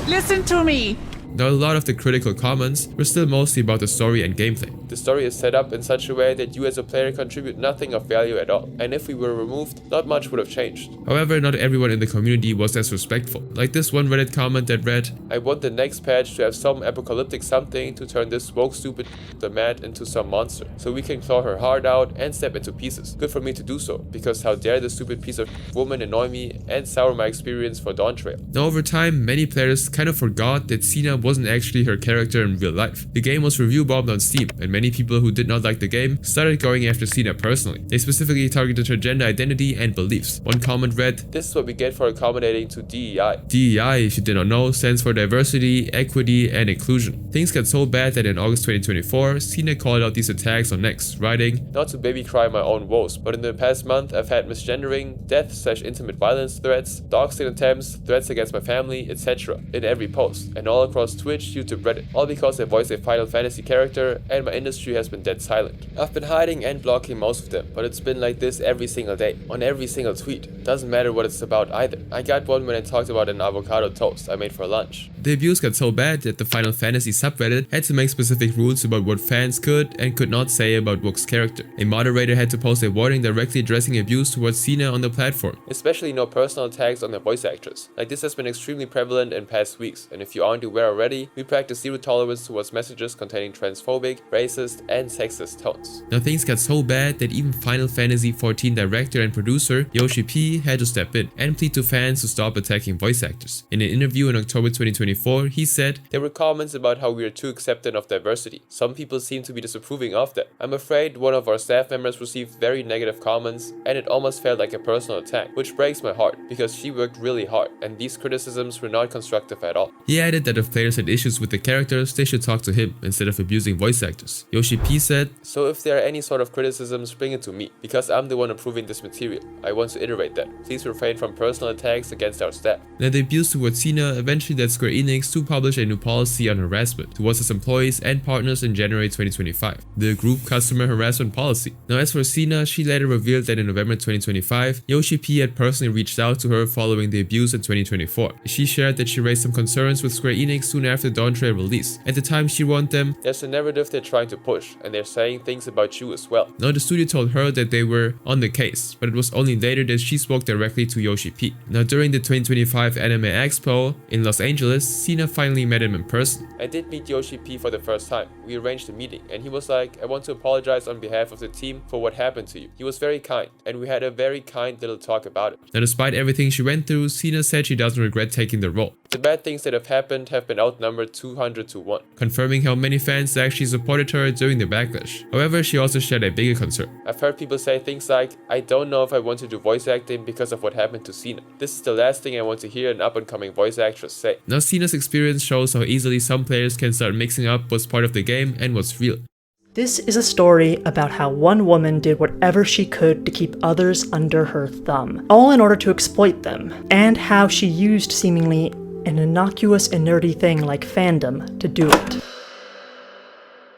listen to me. Now, a lot of the critical comments were still mostly about the story and gameplay. The story is set up in such a way that you as a player contribute nothing of value at all, and if we were removed, not much would have changed. However, not everyone in the community was as respectful. Like this one Reddit comment that read, "I want the next patch to have some apocalyptic something to turn this woke stupid the mad into some monster, so we can claw her heart out and step into pieces. Good for me to do so, because how dare this stupid piece of woman annoy me and sour my experience for Dawn Trail." Now, over time, many players kind of forgot that Sina wasn't actually her character in real life. The game was review bombed on Steam, and many people who did not like the game started going after Cena personally. They specifically targeted her gender identity and beliefs. One comment read, "This is what we get for accommodating to DEI." DEI, if you did not know, stands for diversity, equity, and inclusion. Things got so bad that in August 2024, Cena called out these attacks on X, writing, "Not to baby cry my own woes, but in the past month I've had misgendering, death/intimate violence threats, doxing attempts, threats against my family, etc. in every post, and all across Twitch, YouTube, Reddit, all because I voice a Final Fantasy character and my industry has been dead silent. I've been hiding and blocking most of them, but it's been like this every single day, on every single tweet. Doesn't matter what it's about either. I got one when I talked about an avocado toast I made for lunch." The abuse got so bad that the Final Fantasy subreddit had to make specific rules about what fans could and could not say about Wook's character. A moderator had to post a warning directly addressing abuse towards Cena on the platform. Especially no personal attacks on the voice actress. Like this has been extremely prevalent in past weeks, and if you aren't aware already, we practice zero tolerance towards messages containing transphobic, racist, and sexist tones. Now things got so bad that even Final Fantasy XIV director and producer Yoshi P had to step in and plead to fans to stop attacking voice actors. In an interview in October 2024, he said, "There were comments about how we are too accepting of diversity. Some people seem to be disapproving of that. I'm afraid one of our staff members received very negative comments and it almost felt like a personal attack, which breaks my heart because she worked really hard and these criticisms were not constructive at all." He added that if players had issues with the characters, they should talk to him instead of abusing voice actors. Yoshi P said, "So if there are any sort of criticisms, bring it to me, because I'm the one approving this material. I want to iterate that. Please refrain from personal attacks against our staff." Now the abuse towards Cena eventually led Square Enix to publish a new policy on harassment towards its employees and partners in January 2025, the Group Customer Harassment Policy. Now as for Cena, she later revealed that in November 2025, Yoshi P had personally reached out to her following the abuse in 2024. She shared that she raised some concerns with Square Enix soon after the Dawn Trail release. At the time she warned them, "There's a narrative they're trying to push, and they're saying things about you as well." Now the studio told her that they were on the case, but it was only later that she spoke directly to Yoshi P. Now during the 2025 Anime Expo in Los Angeles, Cena finally met him in person. "I did meet Yoshi P for the first time. We arranged a meeting, and he was like, 'I want to apologize on behalf of the team for what happened to you.' He was very kind, and we had a very kind little talk about it." Now despite everything she went through, Cena said she doesn't regret taking the role. "The bad things that have happened have been outnumbered 200 to 1, confirming how many fans actually supported her during the backlash. However, she also shared a bigger concern. "I've heard people say things like, 'I don't know if I want to do voice acting because of what happened to Cena. This is the last thing I want to hear an up-and-coming voice actress say.'" Now Cena's experience shows how easily some players can start mixing up what's part of the game and what's real. This is a story about how one woman did whatever she could to keep others under her thumb, all in order to exploit them, and how she used seemingly an innocuous and nerdy thing like fandom to do it.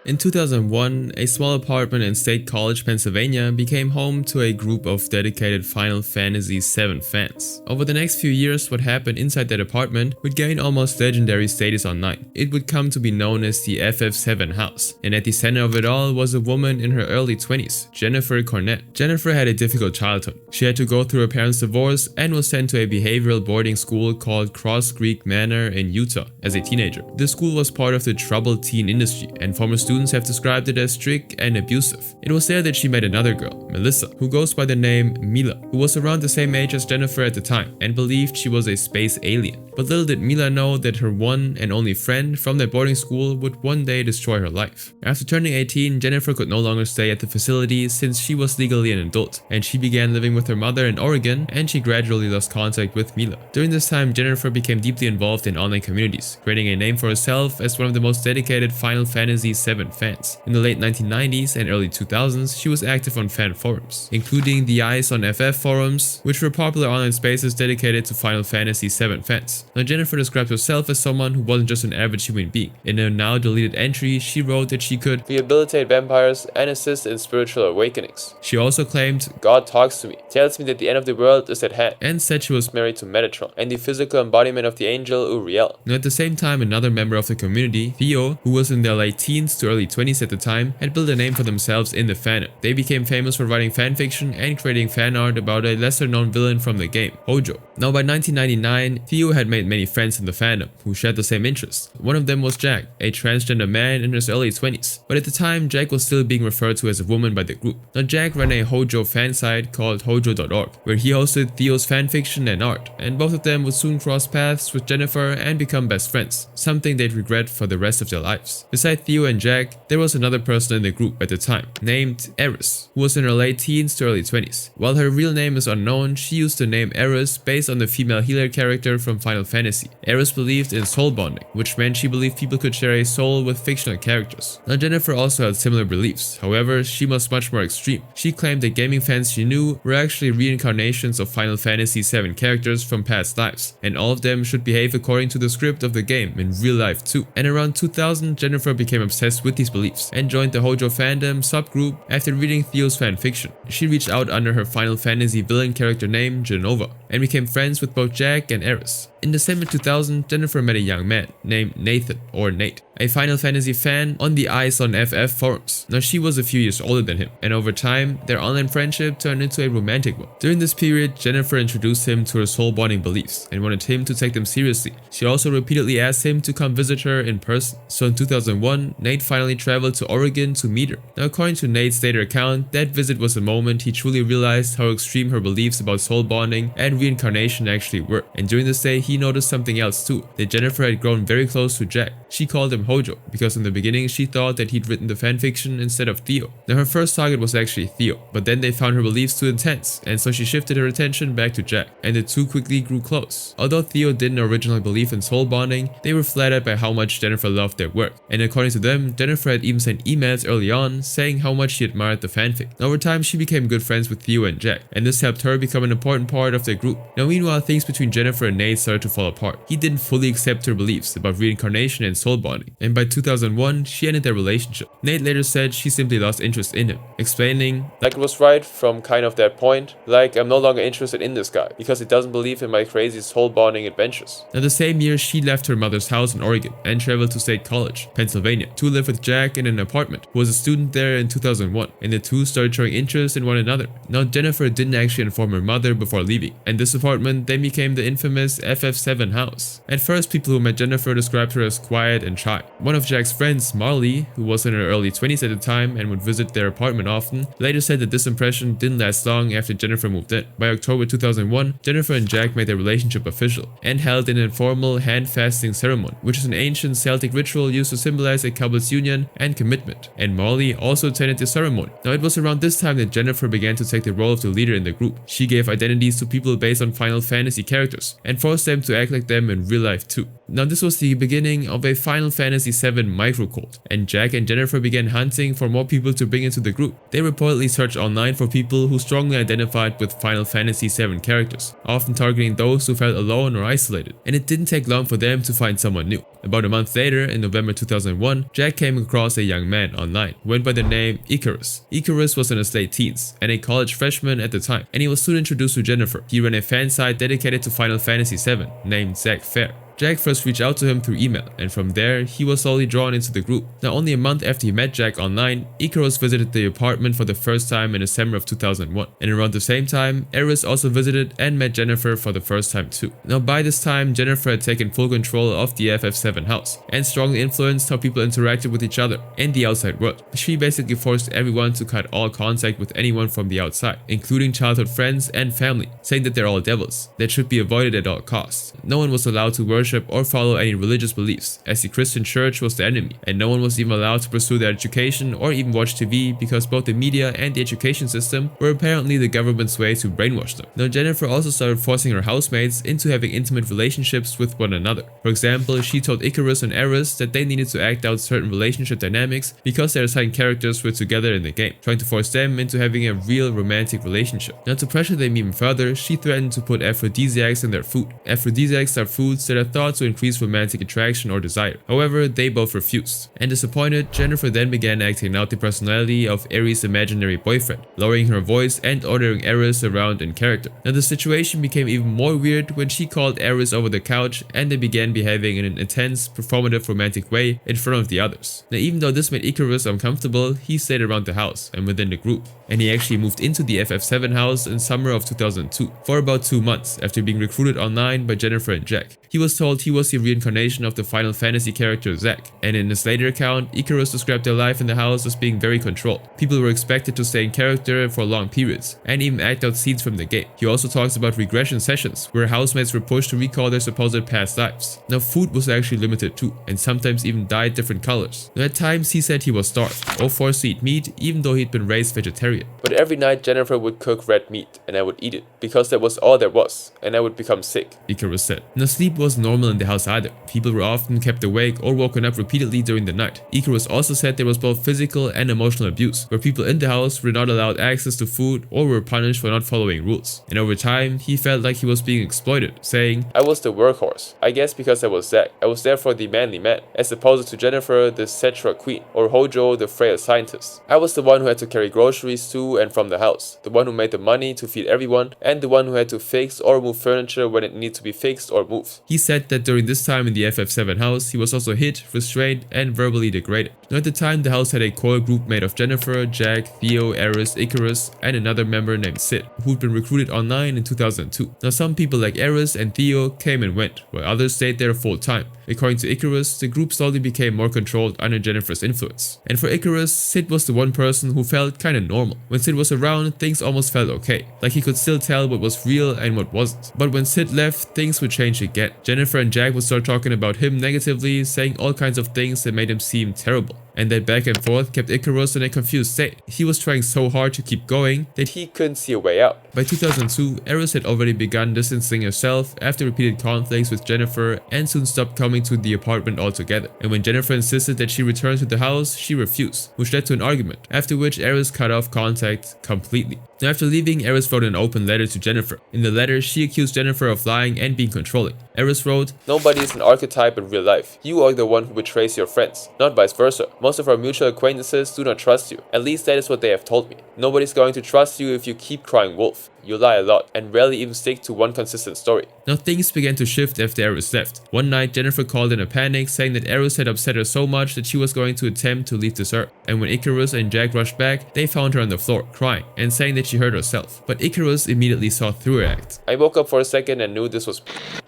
In 2001, a small apartment in State College, Pennsylvania became home to a group of dedicated Final Fantasy VII fans. Over the next few years, what happened inside that apartment would gain almost legendary status online. It would come to be known as the FF7 house, and at the center of it all was a woman in her early 20s, Jennifer Cornett. Jennifer had a difficult childhood. She had to go through her parents' divorce and was sent to a behavioral boarding school called Cross Creek Manor in Utah as a teenager. The school was part of the troubled teen industry, and former students have described it as strict and abusive. It was there that she met another girl, Melissa, who goes by the name Mila, who was around the same age as Jennifer at the time and believed she was a space alien. But little did Mila know that her one and only friend from that boarding school would one day destroy her life. After turning 18, Jennifer could no longer stay at the facility since she was legally an adult, and she began living with her mother in Oregon, and she gradually lost contact with Mila. During this time, Jennifer became deeply involved in online communities, creating a name for herself as one of the most dedicated Final Fantasy VII fans. In the late 1990s and early 2000s, she was active on fan forums, including the Eyes on FF forums, which were popular online spaces dedicated to Final Fantasy VII fans. Now, Jennifer described herself as someone who wasn't just an average human being. In a now deleted entry, she wrote that she could rehabilitate vampires and assist in spiritual awakenings. She also claimed, "God talks to me, tells me that the end of the world is at hand," and said she was married to Metatron and the physical embodiment of the angel Uriel. Now, at the same time, another member of the community, Theo, who was in their late teens to early 20s at the time, had built a name for themselves in the fandom. They became famous for writing fanfiction and creating fan art about a lesser known villain from the game, Hojo. Now, by 1999, Theo had made made many friends in the fandom who shared the same interests. One of them was Jack, a transgender man in his early 20s, but at the time Jack was still being referred to as a woman by the group. Now Jack ran a Hojo fan site called hojo.org, where he hosted Theo's fanfiction and art, and both of them would soon cross paths with Jennifer and become best friends, something they'd regret for the rest of their lives. Besides Theo and Jack, there was another person in the group at the time, named Eris, who was in her late teens to early 20s. While her real name is unknown, she used the name Eris based on the female healer character from Final Fantasy. Eris believed in soul bonding, which meant she believed people could share a soul with fictional characters. Now Jennifer also had similar beliefs, however she was much more extreme. She claimed that gaming fans she knew were actually reincarnations of Final Fantasy VII characters from past lives, and all of them should behave according to the script of the game in real life too. And around 2000, Jennifer became obsessed with these beliefs and joined the Hojo fandom subgroup after reading Theo's fanfiction. She reached out under her Final Fantasy villain character name Genova and became friends with both Jack and Eris. In December 2000, Jennifer met a young man named Nathan, or Nate, a Final Fantasy fan on the Ice on FF forums. Now she was a few years older than him, and over time, their online friendship turned into a romantic one. During this period, Jennifer introduced him to her soul bonding beliefs and wanted him to take them seriously. She also repeatedly asked him to come visit her in person. So in 2001, Nate finally traveled to Oregon to meet her. Now according to Nate's later account, that visit was the moment he truly realized how extreme her beliefs about soul bonding and reincarnation actually were. And during this day, he noticed something else too, that Jennifer had grown very close to Jack. She called him Hojo because in the beginning she thought that he'd written the fanfiction instead of Theo. Now her first target was actually Theo, but then they found her beliefs too intense, and so she shifted her attention back to Jack, and the two quickly grew close. Although Theo didn't originally believe in soul bonding, they were flattered by how much Jennifer loved their work, and according to them, Jennifer had even sent emails early on saying how much she admired the fanfic. Now over time she became good friends with Theo and Jack, and this helped her become an important part of their group. Now meanwhile, things between Jennifer and Nate started to fall apart. He didn't fully accept her beliefs about reincarnation and soul bonding, and by 2001 she ended their relationship. Nate later said she simply lost interest in him, explaining, "Like it was right from kind of that point, like I'm no longer interested in this guy because he doesn't believe in my crazy soul bonding adventures." Now the same year she left her mother's house in Oregon and traveled to State College, Pennsylvania, to live with Jack in an apartment, who was a student there in 2001, and the two started showing interest in one another. Now Jennifer didn't actually inform her mother before leaving, and this apartment then became the infamous FF7 house. At first, people who met Jennifer described her as quiet and shy. One of Jack's friends, Marley, who was in her early 20s at the time and would visit their apartment often, later said that this impression didn't last long after Jennifer moved in. By October 2001, Jennifer and Jack made their relationship official and held an informal hand-fasting ceremony, which is an ancient Celtic ritual used to symbolize a couple's union and commitment, and Marley also attended the ceremony. Now it was around this time that Jennifer began to take the role of the leader in the group. She gave identities to people based on Final Fantasy characters and forced them to act like them in real life too. Now this was the beginning of a Final Fantasy VII microcult, and Jack and Jennifer began hunting for more people to bring into the group. They reportedly searched online for people who strongly identified with Final Fantasy VII characters, often targeting those who felt alone or isolated, and it didn't take long for them to find someone new. About a month later, in November 2001, Jack came across a young man online who went by the name Icarus. Icarus was in his late teens and a college freshman at the time, and he was soon introduced to Jennifer. He ran a fan site dedicated to Final Fantasy VII named Zack Fair. Jack first reached out to him through email, and from there, he was slowly drawn into the group. Now only a month after he met Jack online, Icarus visited the apartment for the first time in December of 2001. And around the same time, Eris also visited and met Jennifer for the first time too. Now by this time, Jennifer had taken full control of the FF7 house and strongly influenced how people interacted with each other and the outside world. She basically forced everyone to cut all contact with anyone from the outside, including childhood friends and family, saying that they're all devils that should be avoided at all costs. No one was allowed to worship or follow any religious beliefs, as the Christian church was the enemy, and no one was even allowed to pursue their education or even watch TV because both the media and the education system were apparently the government's way to brainwash them. Now Jennifer also started forcing her housemates into having intimate relationships with one another. For example, she told Icarus and Eris that they needed to act out certain relationship dynamics because their assigned characters were together in the game, trying to force them into having a real romantic relationship. Now to pressure them even further, she threatened to put aphrodisiacs in their food. Aphrodisiacs are foods that are thought to increase romantic attraction or desire. However, they both refused. And disappointed, Jennifer then began acting out the personality of Ares' imaginary boyfriend, lowering her voice and ordering Ares around in character. Now the situation became even more weird when she called Ares over the couch and they began behaving in an intense, performative romantic way in front of the others. Now even though this made Icarus uncomfortable, he stayed around the house and within the group. and he actually moved into the FF7 house in summer of 2002 for about 2 months after being recruited online by Jennifer and Jack. He was told he was the reincarnation of the Final Fantasy character Zack, and in his later account, Icarus described their life in the house as being very controlled. People were expected to stay in character for long periods, and even act out scenes from the game. He also talks about regression sessions, where housemates were pushed to recall their supposed past lives. Now food was actually limited too, and sometimes even dyed different colors. Now, at times he said he was starved, or forced to eat meat even though he'd been raised vegetarian. But every night Jennifer would cook red meat, and I would eat it, because that was all there was, and I would become sick, Icarus said. Now sleep wasn't normal in the house either. People were often kept awake or woken up repeatedly during the night. Icarus also said there was both physical and emotional abuse, where people in the house were not allowed access to food or were punished for not following rules. And over time, he felt like he was being exploited, saying, I was the workhorse, I guess because I was Zack. I was therefore the manly man, as opposed to Jennifer, the Cetra queen, or Hojo, the frail scientist. I was the one who had to carry groceries to and from the house, the one who made the money to feed everyone, and the one who had to fix or move furniture when it needed to be fixed or moved. He said that during this time in the FF7 house, he was also hit, restrained, and verbally degraded. Now at the time, the house had a core group made of Jennifer, Jack, Theo, Eris, Icarus, and another member named Sid, who'd been recruited online in 2002. Now some people like Eris and Theo came and went, while others stayed there full time. According to Icarus, the group slowly became more controlled under Jennifer's influence. And for Icarus, Sid was the one person who felt kinda normal. When Sid was around, things almost felt okay, like he could still tell what was real and what wasn't. But when Sid left, things would change again. Jennifer and Jack would start talking about him negatively, saying all kinds of things that made him seem terrible. And that back and forth kept Icarus in a confused state. He was trying so hard to keep going that he couldn't see a way out. By 2002, Eris had already begun distancing herself after repeated conflicts with Jennifer and soon stopped coming to the apartment altogether. And when Jennifer insisted that she return to the house, she refused, which led to an argument, after which Eris cut off contact completely. Now after leaving, Eris wrote an open letter to Jennifer. In the letter, she accused Jennifer of lying and being controlling. Eris wrote, Nobody is an archetype in real life. You are the one who betrays your friends, not vice versa. Most of our mutual acquaintances do not trust you. At least that is what they have told me. Nobody's going to trust you if you keep crying wolf. You lie a lot and rarely even stick to one consistent story. Now things began to shift after Eris left. One night, Jennifer called in a panic, saying that Eris had upset her so much that she was going to attempt to leave this earth. And when Icarus and Jack rushed back, they found her on the floor, crying and saying that she hurt herself. But Icarus immediately saw through her act. I woke up for a second and knew this was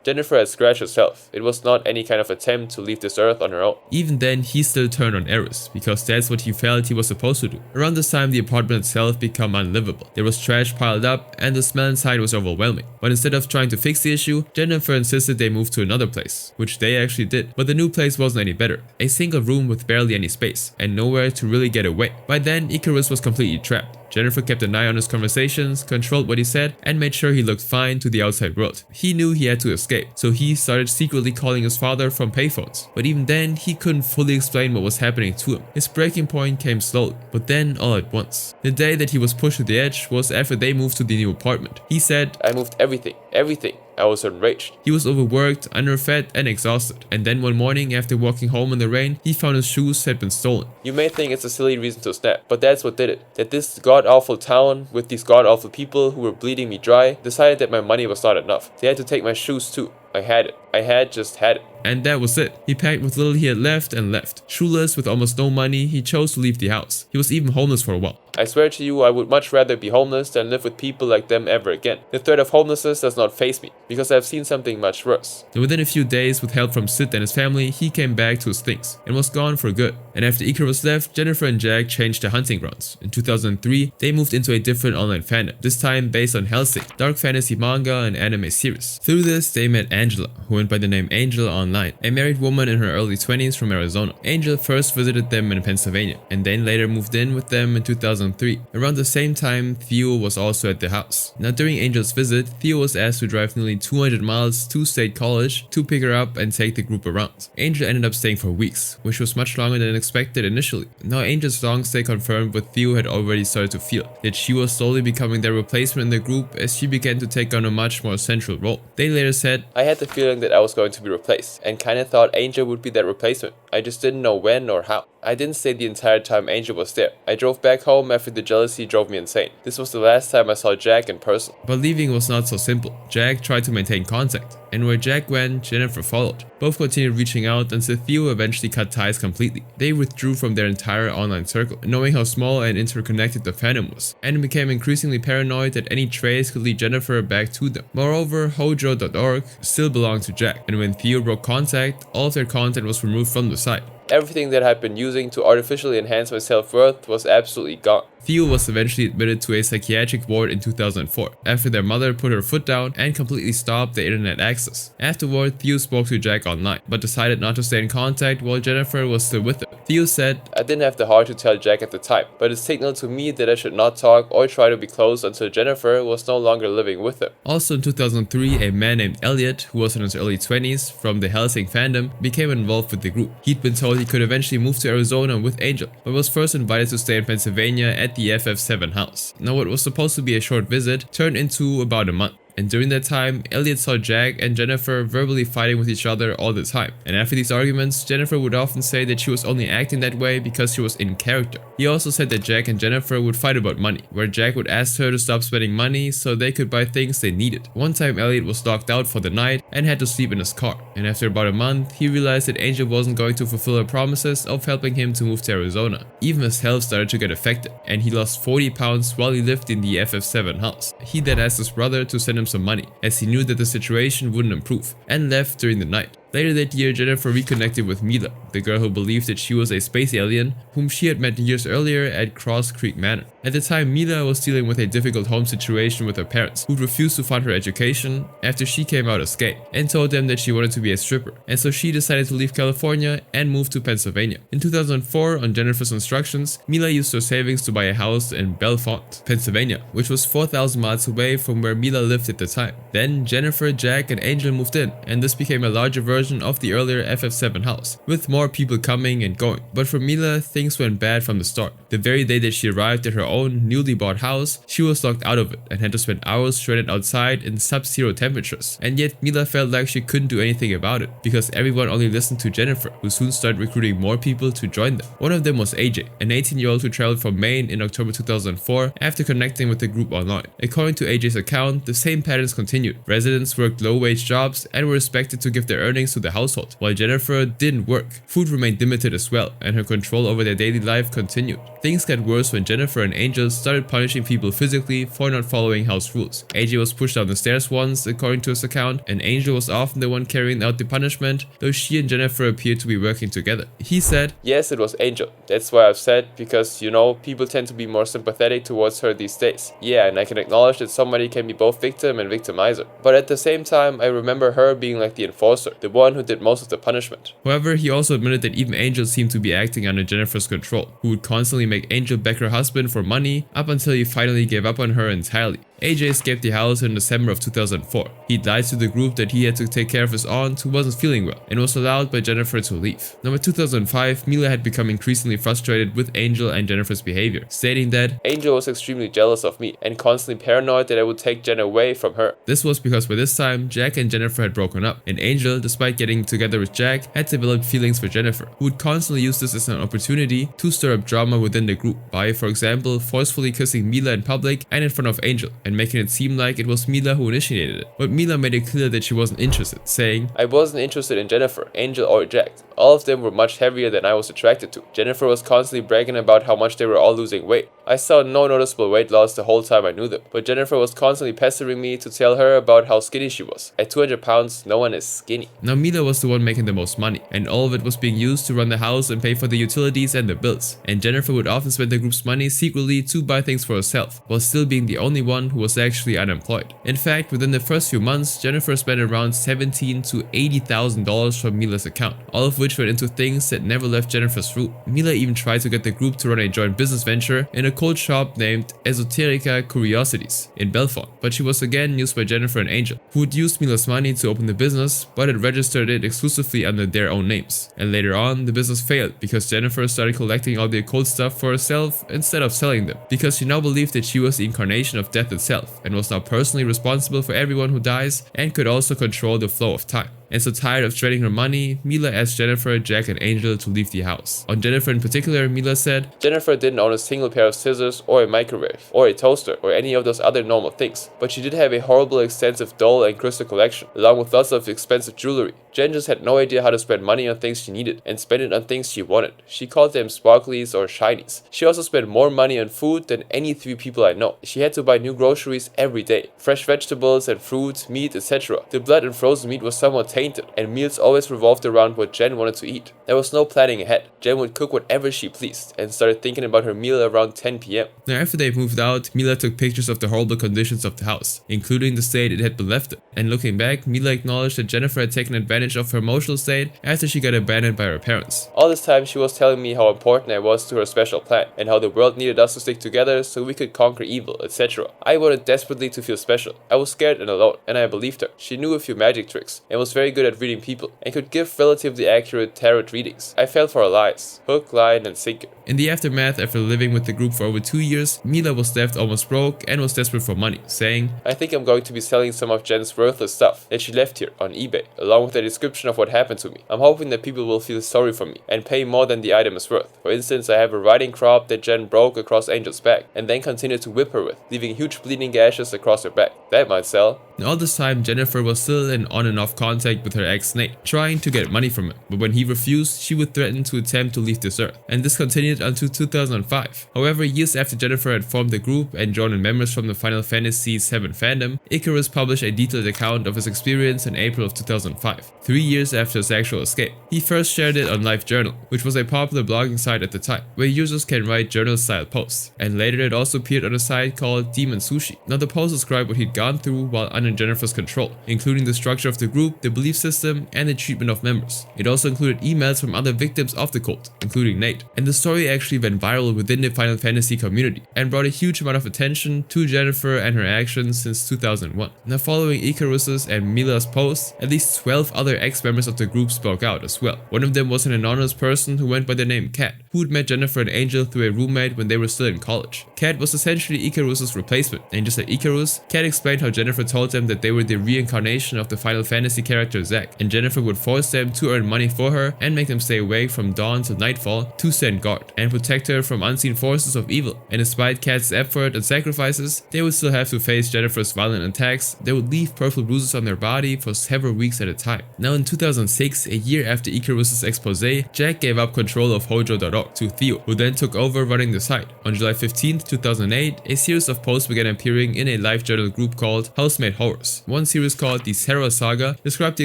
Jennifer had scratched herself. It was not any kind of attempt to leave this earth on her own. Even then, he still turned on Eris, because that's what he felt he was supposed to do. Around this time, the apartment itself became unlivable. There was trash piled up and the smell inside was overwhelming. But instead of trying to fix the issue, Jennifer insisted they move to another place, which they actually did. But the new place wasn't any better. A single room with barely any space, and nowhere to really get away. By then, Icarus was completely trapped. Jennifer kept an eye on his conversations, controlled what he said, and made sure he looked fine to the outside world. He knew he had to escape, so he started secretly calling his father from payphones. But even then, he couldn't fully explain what was happening to him. His breaking point came slowly, but then all at once. The day that he was pushed to the edge was after they moved to the new apartment. He said, I moved everything. I was enraged. He was overworked, underfed, and exhausted. And then one morning, after walking home in the rain, he found his shoes had been stolen. You may think it's a silly reason to snap, but that's what did it. That this god-awful town, with these god-awful people who were bleeding me dry, decided that my money was not enough. They had to take my shoes too. I had it. I had just had it. And that was it. He packed with little he had left and left. Shoeless, with almost no money, he chose to leave the house. He was even homeless for a while. I swear to you, I would much rather be homeless than live with people like them ever again. The threat of homelessness does not faze me, because I have seen something much worse. And within a few days, with help from Sid and his family, he came back to his things and was gone for good. And after Icarus left, Jennifer and Jack changed their hunting grounds. In 2003, they moved into a different online fandom, this time based on Hellsing, dark fantasy manga and anime series. Through this, they met Angela, who went by the name Angel online, a married woman in her early 20s from Arizona. Angel first visited them in Pennsylvania, and then later moved in with them in 2003. Around the same time, Theo was also at the house. Now during Angel's visit, Theo was asked to drive nearly 200 miles to State College to pick her up and take the group around. Angel ended up staying for weeks, which was much longer than expected initially. Now Angel's long stay confirmed what Theo had already started to feel, that she was slowly becoming their replacement in the group as she began to take on a much more central role. They later said, I had the feeling that I was going to be replaced, and kinda thought Angel would be that replacement. I just didn't know when or how. I didn't stay the entire time Angel was there. I drove back home after the jealousy drove me insane. This was the last time I saw Jack in person. But leaving was not so simple. Jack tried to maintain contact, and where Jack went, Jennifer followed. Both continued reaching out until Theo eventually cut ties completely. They withdrew from their entire online circle, knowing how small and interconnected the fandom was, and became increasingly paranoid that any trace could lead Jennifer back to them. Moreover, Hojo.org still belonged to Jack, and when Theo broke contact, all of their content was removed from the site. Everything that I'd been using to artificially enhance my self-worth was absolutely gone. Theo was eventually admitted to a psychiatric ward in 2004, after their mother put her foot down and completely stopped their internet access. Afterward, Theo spoke to Jack online, but decided not to stay in contact while Jennifer was still with him. Theo said, "I didn't have the heart to tell Jack at the time, but it signaled to me that I should not talk or try to be close until Jennifer was no longer living with him." Also in 2003, a man named Elliot, who was in his early 20s, from the Helsing fandom, became involved with the group. He'd been told he could eventually move to Arizona with Angel, but was first invited to stay in Pennsylvania at the FF7 house. Now what was supposed to be a short visit turned into about a month. And during that time, Elliot saw Jack and Jennifer verbally fighting with each other all the time. And after these arguments, Jennifer would often say that she was only acting that way because she was in character. He also said that Jack and Jennifer would fight about money, where Jack would ask her to stop spending money so they could buy things they needed. One time Elliot was locked out for the night and had to sleep in his car. And after about a month, he realized that Angel wasn't going to fulfill her promises of helping him to move to Arizona. Even his health started to get affected, and he lost 40 pounds while he lived in the FF7 house. He then asked his brother to send him some money, as he knew that the situation wouldn't improve, and left during the night. Later that year, Jennifer reconnected with Mila, the girl who believed that she was a space alien, whom she had met years earlier at Cross Creek Manor. At the time, Mila was dealing with a difficult home situation with her parents, who refused to fund her education after she came out as gay, and told them that she wanted to be a stripper, and so she decided to leave California and move to Pennsylvania. In 2004, on Jennifer's instructions, Mila used her savings to buy a house in Bellefonte, Pennsylvania, which was 4,000 miles away from where Mila lived at the time. Then Jennifer, Jack, and Angel moved in, and this became a larger version of the earlier FF7 house, with more people coming and going. But for Mila, things went bad from the start. The very day that she arrived at her own newly bought house, she was locked out of it and had to spend hours stranded outside in sub-zero temperatures. And yet Mila felt like she couldn't do anything about it, because everyone only listened to Jennifer, who soon started recruiting more people to join them. One of them was AJ, an 18-year-old who traveled from Maine in October 2004 after connecting with the group online. According to AJ's account, the same patterns continued. Residents worked low-wage jobs and were expected to give their earnings to the household, while Jennifer didn't work. Food remained limited as well, and her control over their daily life continued. Things got worse when Jennifer and Angel started punishing people physically for not following house rules. AJ was pushed down the stairs once, according to his account, and Angel was often the one carrying out the punishment, though she and Jennifer appeared to be working together. He said, "Yes, it was Angel. That's why I've said, because, you know, people tend to be more sympathetic towards her these days. Yeah, and I can acknowledge that somebody can be both victim and victimizer. But at the same time, I remember her being like the enforcer, the one who did most of the punishment." However, he also admitted that even Angel seemed to be acting under Jennifer's control, who would constantly make Angel beg her husband for money up until he finally gave up on her entirely. AJ escaped the house in December of 2004. He lied to the group that he had to take care of his aunt who wasn't feeling well, and was allowed by Jennifer to leave. Now in 2005, Mila had become increasingly frustrated with Angel and Jennifer's behavior, stating that Angel was extremely jealous of me and constantly paranoid that I would take Jen away from her. This was because by this time, Jack and Jennifer had broken up, and Angel, despite getting together with Jack, had developed feelings for Jennifer, who would constantly use this as an opportunity to stir up drama within the group by, for example, forcefully kissing Mila in public and in front of Angel, and making it seem like it was Mila who initiated it. But Mila made it clear that she wasn't interested, saying, "I wasn't interested in Jennifer, Angel, or Jack. All of them were much heavier than I was attracted to. Jennifer was constantly bragging about how much they were all losing weight. I saw no noticeable weight loss the whole time I knew them, but Jennifer was constantly pestering me to tell her about how skinny she was. At 200 pounds, no one is skinny." Now Mila was the one making the most money, and all of it was being used to run the house and pay for the utilities and the bills. And Jennifer would often spend the group's money secretly to buy things for herself, while still being the only one who was actually unemployed. In fact, within the first few months, Jennifer spent around $17,000 to $80,000 from Mila's account, all of which went into things that never left Jennifer's room. Mila even tried to get the group to run a joint business venture in a cold shop named Esoterica Curiosities in Bellefonte, but she was again used by Jennifer and Angel, who had used Mila's money to open the business, but had registered it exclusively under their own names. And later on, the business failed because Jennifer started collecting all the occult stuff for herself instead of selling them, because she now believed that she was the incarnation of death itself, and was now personally responsible for everyone who dies, and could also control the flow of time. and so tired of dreading her money, Mila asked Jennifer, Jack and Angel to leave the house. On Jennifer in particular, Mila said, "Jennifer didn't own a single pair of scissors or a microwave or a toaster or any of those other normal things, but she did have a horrible extensive doll and crystal collection, along with lots of expensive jewelry. Jen just had no idea how to spend money on things she needed and spend it on things she wanted. She called them sparklies or shinies. She also spent more money on food than any 3 people I know. She had to buy new groceries every day, fresh vegetables and fruit, meat, etc. The blood and frozen meat was somewhat tainted, and meals always revolved around what Jen wanted to eat. There was no planning ahead. Jen would cook whatever she pleased and started thinking about her meal around 10 p.m. Now after they moved out, Mila took pictures of the horrible conditions of the house, including the state it had been left in. And looking back, Mila acknowledged that Jennifer had taken advantage of her emotional state after she got abandoned by her parents. All this time she was telling me how important I was to her special plan, and how the world needed us to stick together so we could conquer evil, etc. I wanted desperately to feel special. I was scared and alone, and I believed her. She knew a few magic tricks, and was very good at reading people, and could give relatively accurate tarot readings. I fell for her lies, hook, line, and sinker. In the aftermath, after living with the group for over 2 years, Mila was left almost broke and was desperate for money, saying, "I think I'm going to be selling some of Jen's worthless stuff that she left here on eBay, along with a description of what happened to me. I'm hoping that people will feel sorry for me and pay more than the item is worth. For instance, I have a riding crop that Jen broke across Angel's back and then continued to whip her with, leaving huge bleeding gashes across her back. That might sell." And all this time, Jennifer was still in on and off contact with her ex Nate, trying to get money from him, but when he refused, she would threaten to attempt to leave this earth, and this continued until 2005. However, years after Jennifer had formed the group and drawn in members from the Final Fantasy VII fandom, Icarus published a detailed account of his experience in April of 2005, 3 years after his actual escape. He first shared it on LiveJournal, which was a popular blogging site at the time, where users can write journal-style posts, and later it also appeared on a site called Demon Sushi. Now the post described what he'd gone through while under Jennifer's control, including the structure of the group, the belief system, and the treatment of members. It also included emails from other victims of the cult, including Nate. And the story actually went viral within the Final Fantasy community, and brought a huge amount of attention to Jennifer and her actions since 2001. Now following Icarus's and Mila's posts, at least 12 other ex-members of the group spoke out as well. One of them was an anonymous person who went by the name Kat, who had met Jennifer and Angel through a roommate when they were still in college. Kat was essentially Icarus's replacement, and just like Icarus, Kat explained how Jennifer told them that they were the reincarnation of the Final Fantasy character Zack, and Jennifer would force them to earn money for her and make them stay awake from dawn till nightfall to stand guard and protect her from unseen forces of evil. And despite Kat's effort and sacrifices, they would still have to face Jennifer's violent attacks. They would leave purple bruises on their body for several weeks at a time. Now in 2006, a year after Icarus's expose, Jack gave up control of Hojo.org to Theo, who then took over running the site. On July 15th, 2008, a series of posts began appearing in a LiveJournal group called Housemate Horrors. One series called the Sarah Saga described the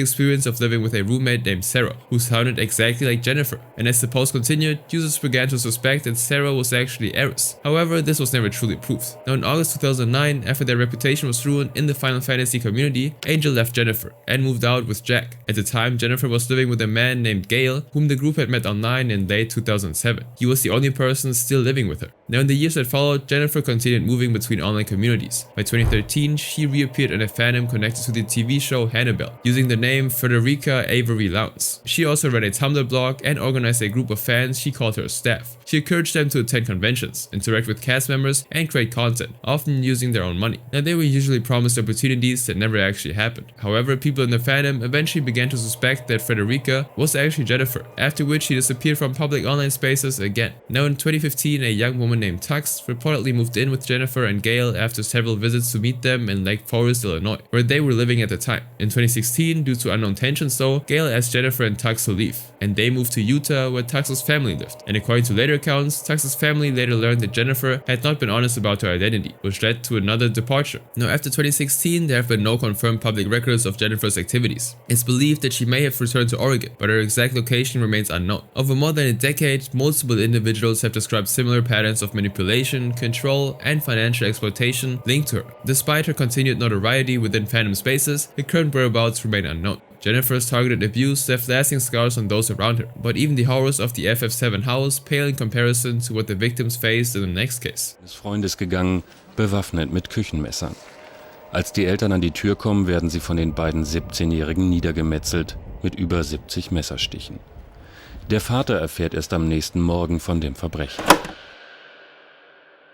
experience of living with a roommate named Sarah, who sounded exactly like Jennifer. And as the post continued, users began to suspect that Sarah was actually Eris. However, this was never truly proved. Now in August 2009, after their reputation was ruined in the Final Fantasy community, Angel left Jennifer and moved out with Jack. At the time, Jennifer was living with a man named Gale, whom the group had met online in late 2007. He was the only person still living with her. Now in the years that followed, Jennifer continued moving between online communities. By 2013, she reappeared in a fandom connected to the TV show Hannibal, using the name Frederica Avery Lowndes. She also ran a Tumblr blog and organized a group of fans she called her staff. She encouraged them to attend conventions, interact with cast members, and create content, often using their own money. Now they were usually promised opportunities that never actually happened. However, people in the fandom eventually began to suspect that Frederica was actually Jennifer, after which she disappeared from public online spaces again. Now in 2015, a young woman named Tux reportedly moved in with Jennifer and Gale after several visits to meet them in Lake Forest, Illinois, where they were living at the time. In 2016, due to unknown tensions though, Gale asked Jennifer and Tux to leave, and they moved to Utah where Tux's family lived. And according to later accounts, Tux's family later learned that Jennifer had not been honest about her identity, which led to another departure. Now after 2016, there have been no confirmed public records of Jennifer's activities. It's believed that she may have returned to Oregon, but her exact location remains unknown. Over more than a decade, multiple individuals have described similar patterns of manipulation, control, and financial exploitation linked to her. Despite her continued notoriety within fandom spaces, her current whereabouts remain unknown. Jennifer's targeted abuse left lasting scars on those around her, but even the horrors of the FF7 house pale in comparison to what the victims faced in the next case. Des Freundes gegangen, bewaffnet mit Küchenmessern. Als die Eltern an die Tür kommen, werden sie von den beiden 17-Jährigen niedergemetzelt mit über 70 Messerstichen. Der Vater erfährt erst am nächsten Morgen von dem Verbrechen.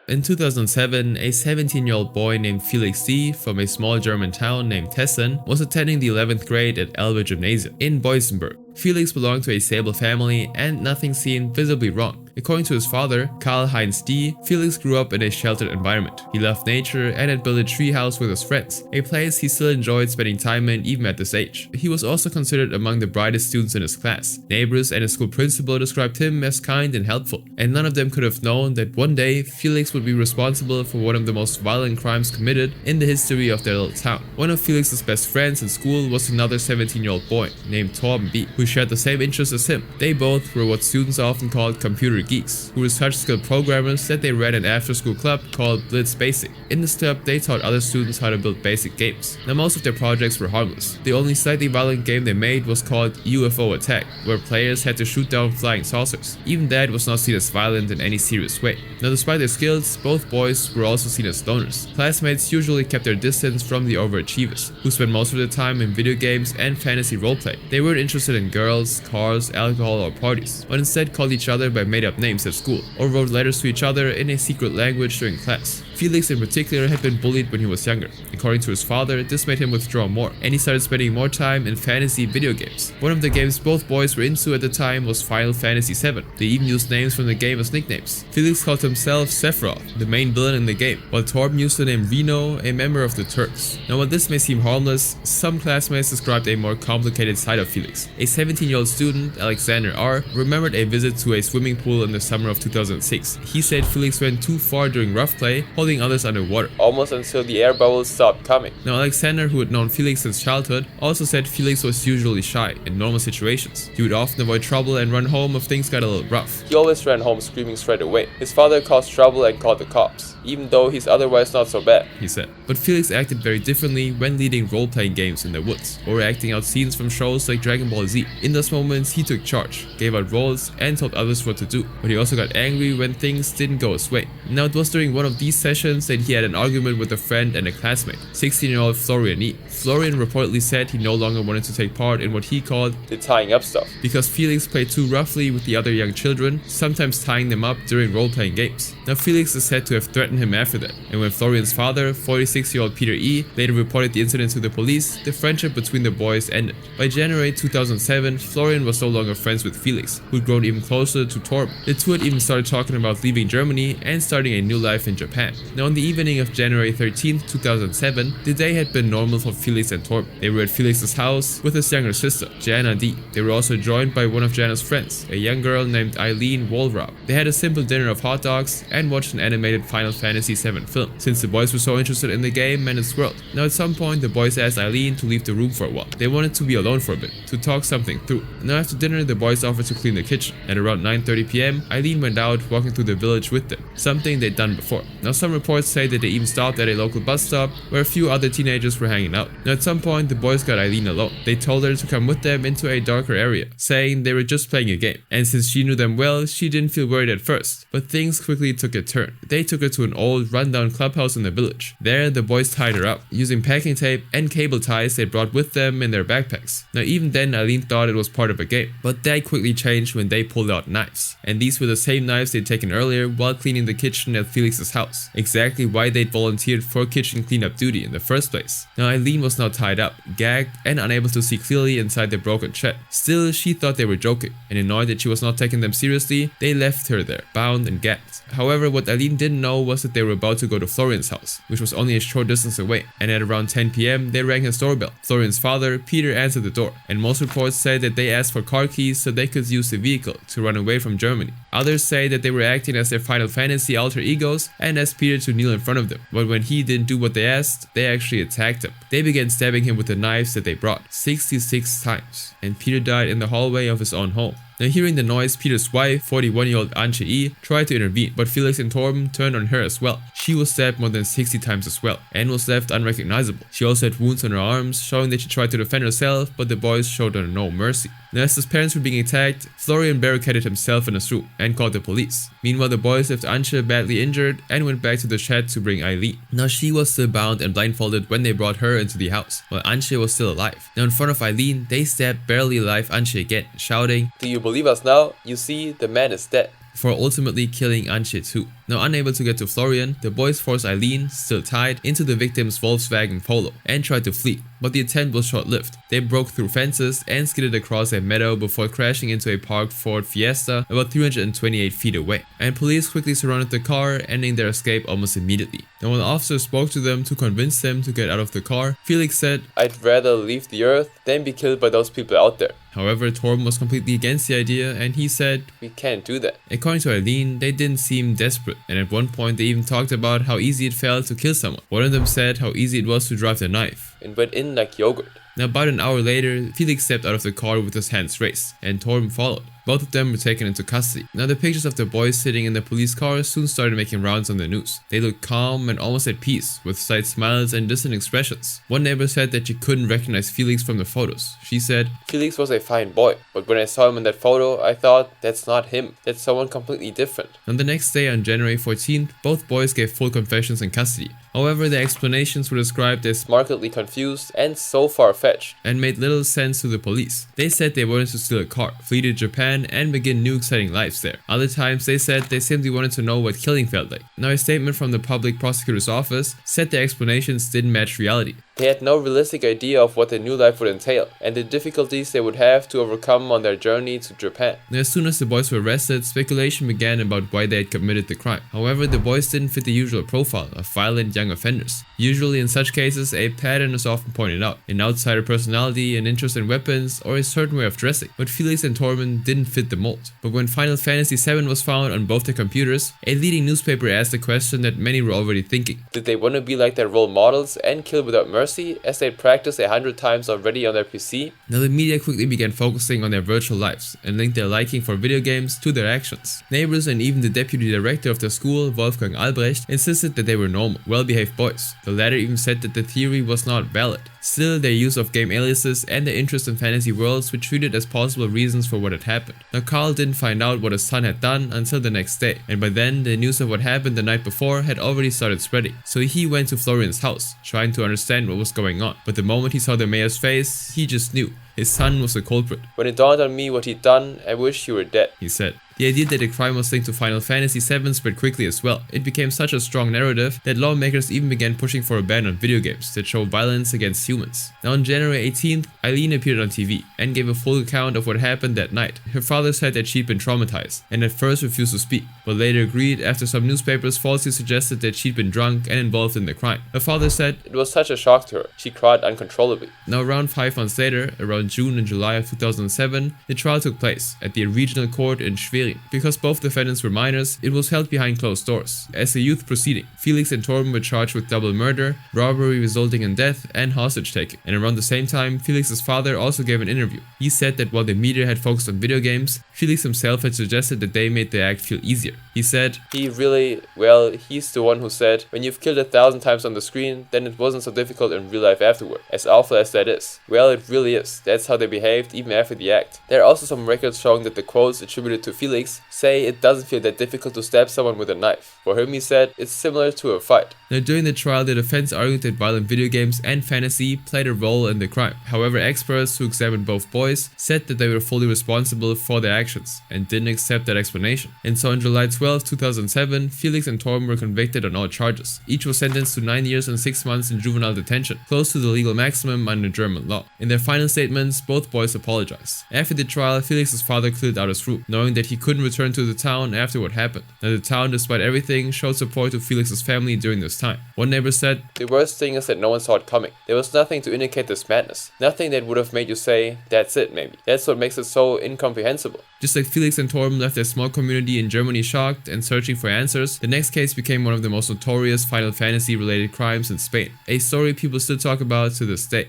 In 2007, a 17-year-old boy named Felix D. from a small German town named Tessen was attending the 11th grade at Elbe Gymnasium in Boysenberg. Felix belonged to a stable family and nothing seemed visibly wrong. According to his father, Karl-Heinz D., Felix grew up in a sheltered environment. He loved nature and had built a treehouse with his friends, a place he still enjoyed spending time in even at this age. He was also considered among the brightest students in his class. Neighbors and his school principal described him as kind and helpful, and none of them could have known that one day Felix would be responsible for one of the most violent crimes committed in the history of their little town. One of Felix's best friends in school was another 17-year-old boy named Torben B., who shared the same interests as him. They both were what students often called computer geeks, who were such skilled programmers that they ran an after-school club called Blitz Basic. In this club, they taught other students how to build basic games. Now, most of their projects were harmless. The only slightly violent game they made was called UFO Attack, where players had to shoot down flying saucers. Even that was not seen as violent in any serious way. Now, despite their skills, both boys were also seen as loners. Classmates usually kept their distance from the overachievers, who spent most of their time in video games and fantasy roleplay. They weren't interested in girls, cars, alcohol, or parties, but instead called each other by made-up names at school, or wrote letters to each other in a secret language during class. Felix in particular had been bullied when he was younger. According to his father, this made him withdraw more, and he started spending more time in fantasy video games. One of the games both boys were into at the time was Final Fantasy VII. They even used names from the game as nicknames. Felix called himself Sephiroth, the main villain in the game, while Torben used the name Reno, a member of the Turks. Now, while this may seem harmless, some classmates described a more complicated side of Felix. A 17-year-old student, Alexander R., remembered a visit to a swimming pool in the summer of 2006. He said Felix went too far during rough play, holding others underwater, almost until the air bubbles stopped coming. Now, Alexander, who had known Felix since childhood, also said Felix was usually shy in normal situations. He would often avoid trouble and run home if things got a little rough. He always ran home screaming straight away. His father caused trouble and called the cops, even though he's otherwise not so bad, he said. But Felix acted very differently when leading role-playing games in the woods, or acting out scenes from shows like Dragon Ball Z. In those moments, he took charge, gave out roles, and told others what to do, but he also got angry when things didn't go his way. Now, it was during one of these sessions that he had an argument with a friend and a classmate, 16-year-old Florian E. Florian reportedly said he no longer wanted to take part in what he called the tying up stuff, because Felix played too roughly with the other young children, sometimes tying them up during role-playing games. Now, Felix is said to have threatened him after that, and when Florian's father, 46-year-old Peter E., later reported the incident to the police, the friendship between the boys ended. By January 2007, Florian was no longer friends with Felix, who'd grown even closer to Torben. The two had even started talking about leaving Germany and starting a new life in Japan. Now, on the evening of January 13, 2007, the day had been normal for Felix and Torben. They were at Felix's house with his younger sister, Jana D. They were also joined by one of Jana's friends, a young girl named Eileen Wohlraab. They had a simple dinner of hot dogs and watched an animated Final Fantasy VII film, since the boys were so interested in the game and its world. Now, at some point, the boys asked Eileen to leave the room for a while. They wanted to be alone for a bit, to talk something through. Now, after dinner, the boys offered to clean the kitchen. At around 9:30 p.m., Eileen went out, walking through the village with them, something they'd done before. Now, some reports say that they even stopped at a local bus stop where a few other teenagers were hanging out. Now, at some point, the boys got Eileen alone. They told her to come with them into a darker area, saying they were just playing a game. And since she knew them well, she didn't feel worried at first. But things quickly took a turn. They took her to an old, rundown clubhouse in the village. There, the boys tied her up, using packing tape and cable ties they brought with them in their backpacks. Now, even then, Eileen thought it was part of a game. But that quickly changed when they pulled out knives. And these were the same knives they'd taken earlier while cleaning the kitchen at Felix's house. Exactly why they'd volunteered for kitchen cleanup duty in the first place. Now, Eileen was now tied up, gagged, and unable to see clearly inside the broken shed. Still, she thought they were joking, and annoyed that she was not taking them seriously, they left her there, bound and gagged. However, what Eileen didn't know was that they were about to go to Florian's house, which was only a short distance away, and at around 10 p.m. they rang his doorbell. Florian's father, Peter, answered the door, and most reports say that they asked for car keys so they could use the vehicle to run away from Germany. Others say that they were acting as their Final Fantasy alter egos and asked Peter to kneel in front of them, but when he didn't do what they asked, they actually attacked him. They began stabbing him with the knives that they brought, 66 times, and Peter died in the hallway of his own home. Now, hearing the noise, Peter's wife, 41-year-old Antje E., tried to intervene, but Felix and Torben turned on her as well. She was stabbed more than 60 times as well, and was left unrecognizable. She also had wounds on her arms, showing that she tried to defend herself, but the boys showed her no mercy. Now, as his parents were being attacked, Florian barricaded himself in his room and called the police. Meanwhile, the boys left Antje badly injured and went back to the shed to bring Eileen. Now, she was still bound and blindfolded when they brought her into the house, while Antje was still alive. Now, in front of Eileen, they stabbed barely alive Antje again, shouting, "Do you believe us now? You see, the man is dead." before ultimately killing Antje too. Now unable to get to Florian, the boys force Eileen, still tied, into the victim's Volkswagen Polo and tried to flee, but the attempt was short-lived. They broke through fences and skidded across a meadow before crashing into a parked Ford Fiesta about 328 feet away, and police quickly surrounded the car, ending their escape almost immediately. Now when the officer spoke to them to convince them to get out of the car, Felix said, "I'd rather leave the earth than be killed by those people out there." However, Torben was completely against the idea and he said, "We can't do that." According to Eileen, they didn't seem desperate, and at one point they even talked about how easy it felt to kill someone. One of them said how easy it was to drive the knife. "It went in like yogurt." Now about an hour later, Felix stepped out of the car with his hands raised, and Torben followed. Both of them were taken into custody. Now the pictures of the boys sitting in the police car soon started making rounds on the news. They looked calm and almost at peace, with slight smiles and distant expressions. One neighbor said that she couldn't recognize Felix from the photos. She said, "Felix was a fine boy, but when I saw him in that photo, I thought, that's not him, that's someone completely different." On the next day, on January 14th, both boys gave full confessions in custody. However, their explanations were described as markedly confused and so far-fetched, and made little sense to the police. They said they wanted to steal a car, flee to Japan, and begin new exciting lives there. Other times they said they simply wanted to know what killing felt like. Now a statement from the public prosecutor's office said their explanations didn't match reality. They had no realistic idea of what their new life would entail, and the difficulties they would have to overcome on their journey to Japan. Now, as soon as the boys were arrested, speculation began about why they had committed the crime. However, the boys didn't fit the usual profile of violent young offenders. Usually in such cases, a pattern is often pointed out: an outsider personality, an interest in weapons, or a certain way of dressing. But Felix and Torben didn't fit the mold. But when Final Fantasy VII was found on both their computers, a leading newspaper asked a question that many were already thinking. Did they want to be like their role models and kill without mercy, as they practiced 100 times already on their PC? Now the media quickly began focusing on their virtual lives and linked their liking for video games to their actions. Neighbors and even the deputy director of the school, Wolfgang Albrecht, insisted that they were normal, well-behaved boys. The latter even said that the theory was not valid. Still, their use of game aliases and their interest in fantasy worlds were treated as possible reasons for what had happened. Now Carl didn't find out what his son had done until the next day, and by then the news of what happened the night before had already started spreading. So he went to Florian's house, trying to understand what was going on. But the moment he saw the mayor's face, he just knew. His son was the culprit. "When it dawned on me what he'd done, I wish you were dead," he said. The idea that the crime was linked to Final Fantasy VII spread quickly as well. It became such a strong narrative that lawmakers even began pushing for a ban on video games that show violence against humans. Now on January 18th, Eileen appeared on TV and gave a full account of what happened that night. Her father said that she'd been traumatized and at first refused to speak, but later agreed after some newspapers falsely suggested that she'd been drunk and involved in the crime. Her father said, "It was such a shock to her, she cried uncontrollably." Now around 5 months later, around June and July of 2007, the trial took place at the regional court in Schwerin. Because both defendants were minors, it was held behind closed doors. As a youth proceeding, Felix and Torben were charged with double murder, robbery resulting in death, and hostage taking. And around the same time, Felix's father also gave an interview. He said that while the media had focused on video games, Felix himself had suggested that they made the act feel easier. He said, he's the one who said, when you've killed 1,000 times on the screen, then it wasn't so difficult in real life afterward. As awful as that is. Well, it really is. That's how they behaved even after the act. There are also some records showing that the quotes attributed to Felix say it doesn't feel that difficult to stab someone with a knife. For him, he said, it's similar to a fight. Now during the trial, the defense argued that violent video games and fantasy played a role in the crime. However, experts who examined both boys said that they were fully responsible for their actions and didn't accept that explanation. And so on July 12, 2007, Felix and Torben were convicted on all charges. Each was sentenced to 9 years and 6 months in juvenile detention, close to the legal maximum under German law. In their final statements, both boys apologized. After the trial, Felix's father cleared out his room, knowing that he couldn't return to the town after what happened. Now the town, despite everything, showed support to Felix's family during this time. One neighbor said, the worst thing is that no one saw it coming. There was nothing to indicate this madness. Nothing that would have made you say, that's it maybe. That's what makes it so incomprehensible. Just like Felix and Torben left their small community in Germany shocked and searching for answers, the next case became one of the most notorious Final Fantasy related crimes in Spain. A story people still talk about to this day.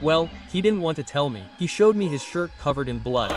Well, he didn't want to tell me. He showed me his shirt covered in blood.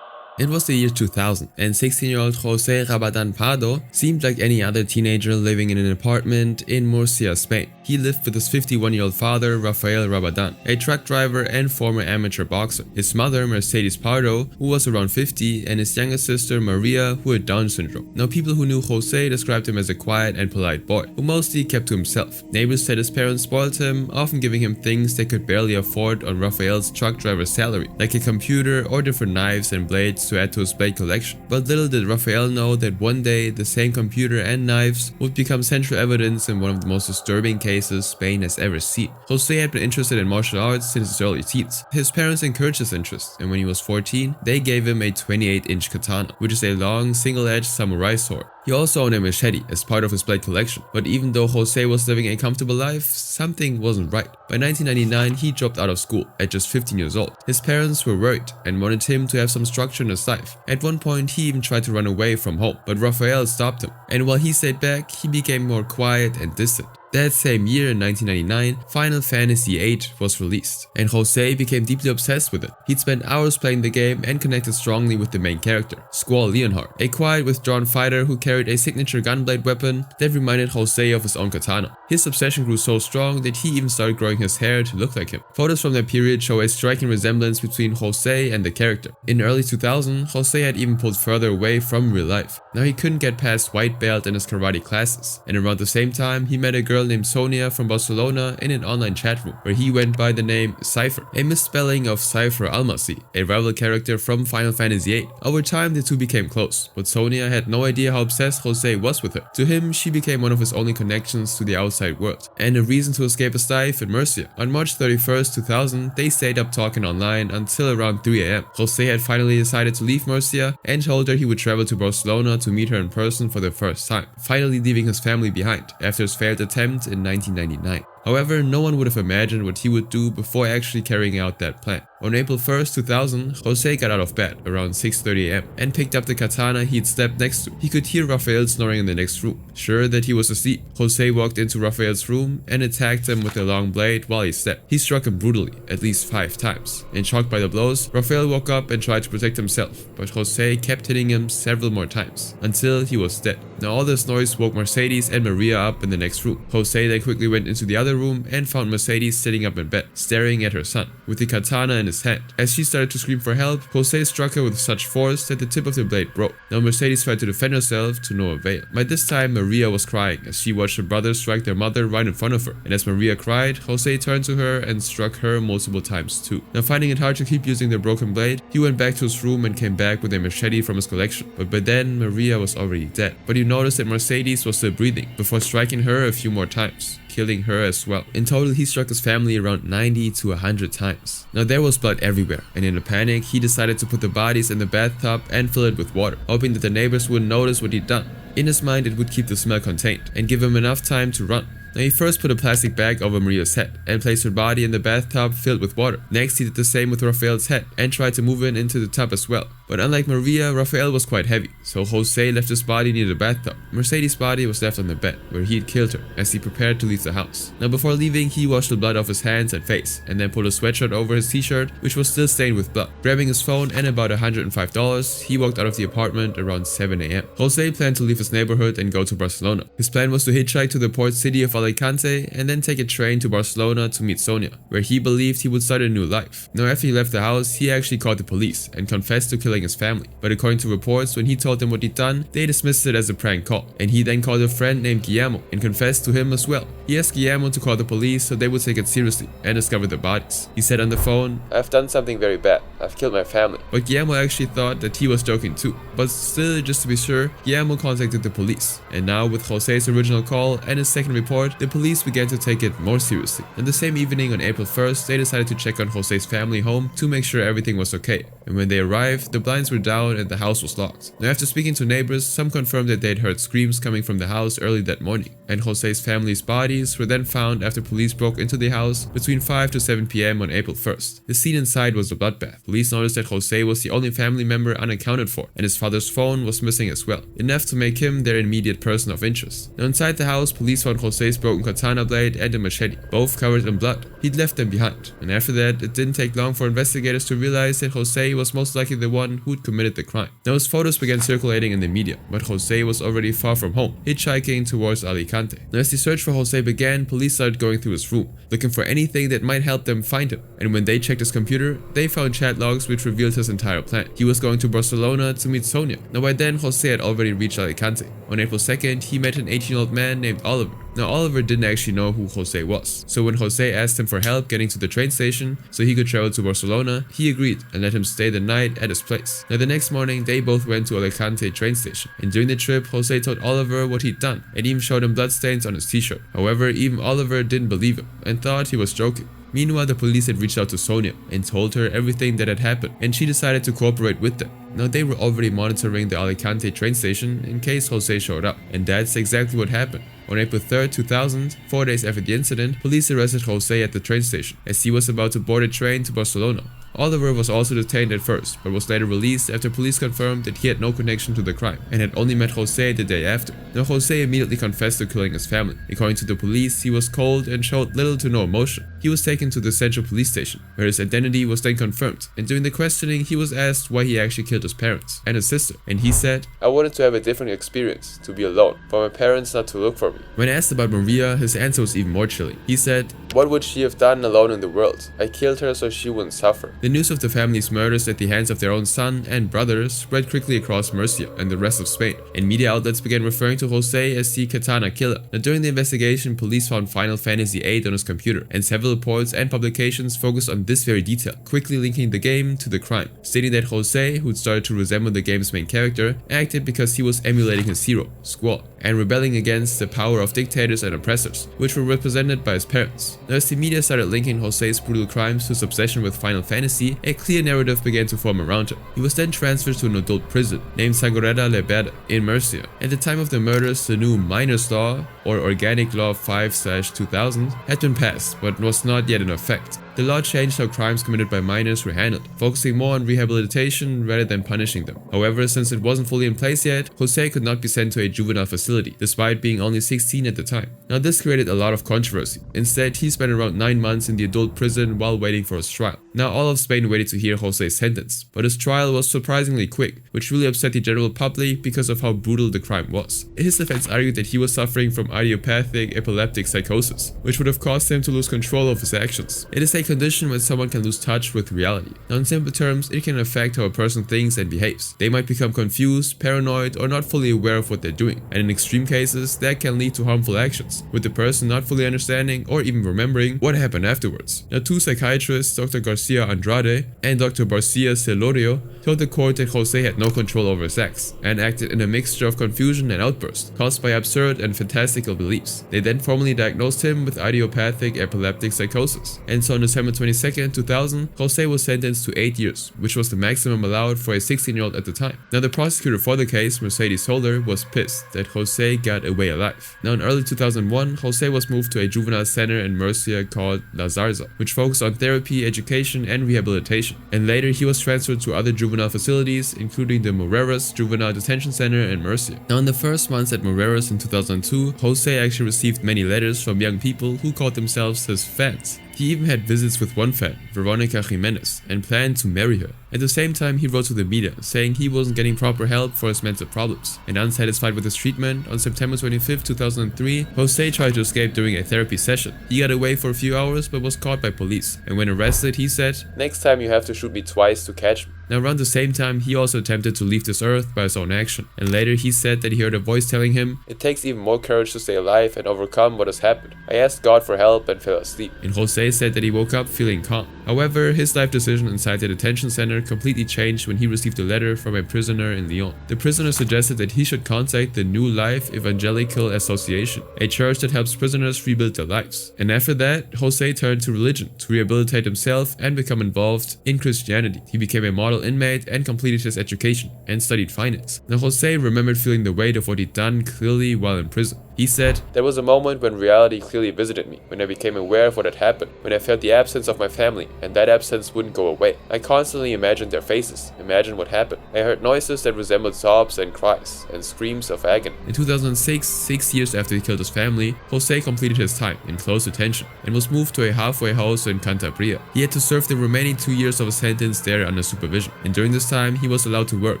It was the year 2000, and 16-year-old José Rabadan Pardo seemed like any other teenager living in an apartment in Murcia, Spain. He lived with his 51-year-old father, Rafael Rabadan, a truck driver and former amateur boxer, his mother, Mercedes Pardo, who was around 50, and his younger sister, Maria, who had Down syndrome. Now, people who knew José described him as a quiet and polite boy, who mostly kept to himself. Neighbors said his parents spoiled him, often giving him things they could barely afford on Rafael's truck driver's salary, like a computer or different knives and blades blades to add to his blade collection. But little did Raphael know that one day the same computer and knives would become central evidence in one of the most disturbing cases Spain has ever seen. Jose had been interested in martial arts since his early teens. His parents encouraged his interest, and when he was 14, they gave him a 28-inch katana, which is a long, single-edged samurai sword. He also owned a machete as part of his blade collection, but even though Jose was living a comfortable life, something wasn't right. By 1999, he dropped out of school at just 15 years old. His parents were worried and wanted him to have some structure in his life. At one point, he even tried to run away from home, but Raphael stopped him, and while he stayed back, he became more quiet and distant. That same year, in 1999, Final Fantasy VIII was released, and Jose became deeply obsessed with it. He'd spent hours playing the game and connected strongly with the main character, Squall Leonhardt, a quiet, withdrawn fighter who carried a signature gunblade weapon that reminded Jose of his own katana. His obsession grew so strong that he even started growing his hair to look like him. Photos from that period show a striking resemblance between Jose and the character. In early 2000, Jose had even pulled further away from real life. Now he couldn't get past white belt in his karate classes, and around the same time, he met a girl named Sonia from Barcelona in an online chat room where he went by the name Cypher, a misspelling of Cypher Almasi, a rival character from Final Fantasy VIII. Over time, the two became close, but Sonia had no idea how obsessed Jose was with her. To him, she became one of his only connections to the outside world, and a reason to escape his life in Murcia. On March 31st, 2000, they stayed up talking online until around 3 AM. Jose had finally decided to leave Murcia and told her he would travel to Barcelona to meet her in person for the first time, finally leaving his family behind after his failed attempt in 1999. However, no one would have imagined what he would do before actually carrying out that plan. On April 1st, 2000, Jose got out of bed around 6:30 AM and picked up the katana he'd slept next to. He could hear Raphael snoring in the next room. Sure that he was asleep, Jose walked into Raphael's room and attacked him with a long blade while he slept. He struck him brutally, at least 5 times. And shocked by the blows, Raphael woke up and tried to protect himself, but Jose kept hitting him several more times, until he was dead. Now all this noise woke Mercedes and Maria up in the next room. Jose then quickly went into the other room and found Mercedes sitting up in bed, staring at her son, with the katana in his hand. As she started to scream for help, Jose struck her with such force that the tip of the blade broke. Now Mercedes tried to defend herself to no avail. By this time, Maria was crying as she watched her brothers strike their mother right in front of her, and as Maria cried, Jose turned to her and struck her multiple times too. Now finding it hard to keep using the broken blade, he went back to his room and came back with a machete from his collection, but by then Maria was already dead. But he noticed that Mercedes was still breathing before striking her a few more times, killing her as well. In total, he struck his family around 90 to 100 times. Now there was blood everywhere, and in a panic, he decided to put the bodies in the bathtub and fill it with water, hoping that the neighbors wouldn't notice what he'd done. In his mind, it would keep the smell contained and give him enough time to run. Now he first put a plastic bag over Maria's head and placed her body in the bathtub filled with water. Next he did the same with Raphael's head and tried to move it into the tub as well. But unlike Maria, Raphael was quite heavy, so Jose left his body near the bathtub. Mercedes' body was left on the bed, where he had killed her, as he prepared to leave the house. Now before leaving, he washed the blood off his hands and face, and then pulled a sweatshirt over his t-shirt, which was still stained with blood. Grabbing his phone and about $105, he walked out of the apartment around 7 AM. Jose planned to leave his neighborhood and go to Barcelona. His plan was to hitchhike to the port city of Alicante and then take a train to Barcelona to meet Sonia, where he believed he would start a new life. Now after he left the house, he actually called the police and confessed to killing his family. But according to reports, when he told them what he'd done, they dismissed it as a prank call. And he then called a friend named Guillermo and confessed to him as well. He asked Guillermo to call the police so they would take it seriously and discover the bodies. He said on the phone, "I've done something very bad. I've killed my family." But Guillermo actually thought that he was joking too. But still, just to be sure, Guillermo contacted the police. And now with Jose's original call and his second report, the police began to take it more seriously. And the same evening on April 1st, they decided to check on Jose's family home to make sure everything was okay. And when they arrived, the blinds were down and the house was locked. Now after speaking to neighbors, some confirmed that they'd heard screams coming from the house early that morning. And Jose's family's bodies were then found after police broke into the house between 5 to 7 PM on April 1st. The scene inside was a bloodbath. Police noticed that Jose was the only family member unaccounted for, and his father's phone was missing as well, enough to make him their immediate person of interest. Now inside the house, police found Jose's broken katana blade and a machete, both covered in blood. He'd left them behind, and after that, it didn't take long for investigators to realize that Jose was most likely the one who'd committed the crime. Now his photos began circulating in the media, but Jose was already far from home, hitchhiking towards Alicante. Now as the search for Jose began, police started going through his room, looking for anything that might help them find him. And when they checked his computer, they found chat logs which revealed his entire plan. He was going to Barcelona to meet Sonia. Now by then, Jose had already reached Alicante. On April 2nd, he met an 18-year-old man named Oliver, Now Oliver didn't actually know who Jose was, so when Jose asked him for help getting to the train station so he could travel to Barcelona, he agreed and let him stay the night at his place. Now the next morning they both went to Alicante train station, and during the trip Jose told Oliver what he'd done and even showed him bloodstains on his t-shirt. However, even Oliver didn't believe him and thought he was joking. Meanwhile, the police had reached out to Sonia and told her everything that had happened, and she decided to cooperate with them. Now they were already monitoring the Alicante train station in case Jose showed up, and that's exactly what happened. On April 3rd, 2000, 4 days after the incident, police arrested Jose at the train station as he was about to board a train to Barcelona. Oliver was also detained at first, but was later released after police confirmed that he had no connection to the crime and had only met Jose the day after. Now Jose immediately confessed to killing his family. According to the police, he was cold and showed little to no emotion. He was taken to the central police station, where his identity was then confirmed, and during the questioning he was asked why he actually killed his parents and his sister, and he said, "I wanted to have a different experience, to be alone, for my parents not to look for me." When asked about Maria, his answer was even more chilling. He said, "What would she have done alone in the world? I killed her so she wouldn't suffer." The news of the family's murders at the hands of their own son and brothers spread quickly across Murcia and the rest of Spain, and media outlets began referring to Jose as the Katana Killer. Now, during the investigation, police found Final Fantasy VIII on his computer, and several reports and publications focused on this very detail, quickly linking the game to the crime, stating that Jose, who'd started to resemble the game's main character, acted because he was emulating his hero, Squall, and rebelling against the power of dictators and oppressors, which were represented by his parents. Now, as the media started linking Jose's brutal crimes to his obsession with Final Fantasy, a clear narrative began to form around him. He was then transferred to an adult prison named Sagoreda Liberda in Murcia. At the time of the murders, the new Minors Law, or Organic Law 5/2000, had been passed, but was not yet in effect. The law changed how crimes committed by minors were handled, focusing more on rehabilitation rather than punishing them. However, since it wasn't fully in place yet, Jose could not be sent to a juvenile facility, despite being only 16 at the time. Now this created a lot of controversy. Instead, he spent around 9 months in the adult prison while waiting for his trial. Now all of Spain waited to hear Jose's sentence, but his trial was surprisingly quick, which really upset the general public because of how brutal the crime was. His defense argued that he was suffering from idiopathic epileptic psychosis, which would have caused him to lose control of his actions. It is a condition when someone can lose touch with reality. Now in simple terms, it can affect how a person thinks and behaves. They might become confused, paranoid, or not fully aware of what they're doing, and in extreme cases, that can lead to harmful actions, with the person not fully understanding or even remembering what happened afterwards. Now 2 psychiatrists, Dr. Garcia Andrade and Dr. Barcia Celorio, told the court that Jose had no control over his acts, and acted in a mixture of confusion and outburst, caused by absurd and fantastical beliefs. They then formally diagnosed him with idiopathic epileptic psychosis, and so on December 22nd, 2000, Jose was sentenced to 8 years, which was the maximum allowed for a 16-year-old at the time. Now the prosecutor for the case, Mercedes Holder, was pissed that Jose got away alive. Now in early 2001, Jose was moved to a juvenile center in Murcia called La Zarza, which focused on therapy, education, and rehabilitation. And later he was transferred to other juvenile facilities, including the Moreras Juvenile Detention Center in Murcia. Now in the first months at Moreras in 2002, Jose actually received many letters from young people who called themselves his fans. He even had visits with one fan, Veronica Jimenez, and planned to marry her. At the same time, he wrote to the media, saying he wasn't getting proper help for his mental problems. And unsatisfied with his treatment, on September 25, 2003, Jose tried to escape during a therapy session. He got away for a few hours but was caught by police, and when arrested he said, "Next time you have to shoot me twice to catch me." Now around the same time, he also attempted to leave this earth by his own action, and later he said that he heard a voice telling him, "It takes even more courage to stay alive and overcome what has happened. I asked God for help and fell asleep." And Jose said that he woke up feeling calm. However, his life decision inside the detention center completely changed when he received a letter from a prisoner in Lyon. The prisoner suggested that he should contact the New Life Evangelical Association, a church that helps prisoners rebuild their lives. And after that, Jose turned to religion to rehabilitate himself and become involved in Christianity. He became a model inmate and completed his education and studied finance. Now Jose remembered feeling the weight of what he'd done clearly while in prison. He said, "There was a moment when reality clearly visited me, when I became aware of what had happened, when I felt the absence of my family, and that absence wouldn't go away. I constantly imagined their faces, imagined what happened. I heard noises that resembled sobs and cries, and screams of agony." In 2006, 6 years after he killed his family, Jose completed his time in close detention and was moved to a halfway house in Cantabria. He had to serve the remaining 2 years of his sentence there under supervision, and during this time he was allowed to work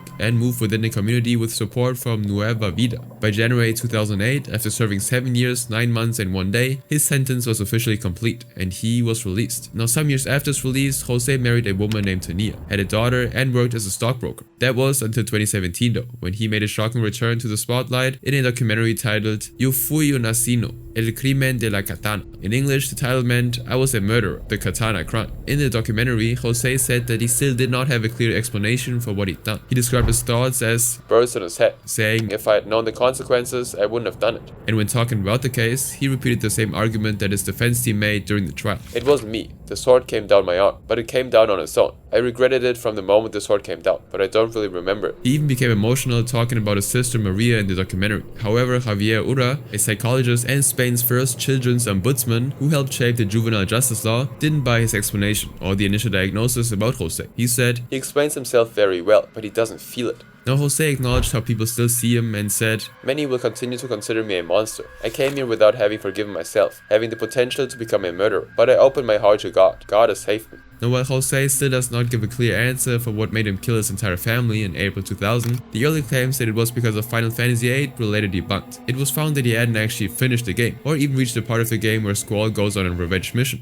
and move within the community with support from Nueva Vida. By January 2008, after serving 7 years, 9 months and 1 day, his sentence was officially complete and he was released. Now some years after his release, Jose married a woman named Tania, had a daughter and worked as a stockbroker. That was until 2017 though, when he made a shocking return to the spotlight in a documentary titled Eu Fui o Nascino, El crimen de la katana. In English, the title meant I was a murderer, the katana crime. In the documentary, Jose said that he still did not have a clear explanation for what he'd done. He described his thoughts as birds on his head, saying, if I had known the consequences, I wouldn't have done it. And when talking about the case, he repeated the same argument that his defense team made during the trial. It wasn't me. The sword came down my arm, but it came down on its own. I regretted it from the moment the sword came down, but I don't really remember it. He even became emotional talking about his sister Maria in the documentary. However, Javier Ura, a psychologist and Spain's first children's ombudsman who helped shape the juvenile justice law, didn't buy his explanation or the initial diagnosis about Jose. He said, he explains himself very well, but he doesn't feel it. Now Jose acknowledged how people still see him and said, many will continue to consider me a monster. I came here without having forgiven myself, having the potential to become a murderer, but I opened my heart to God. God has saved me. Now while Jose still does not give a clear answer for what made him kill his entire family in April 2000, the early claims that it was because of Final Fantasy VIII were later debunked. It was found that he hadn't actually finished the game, or even reached the part of the game where Squall goes on a revenge mission.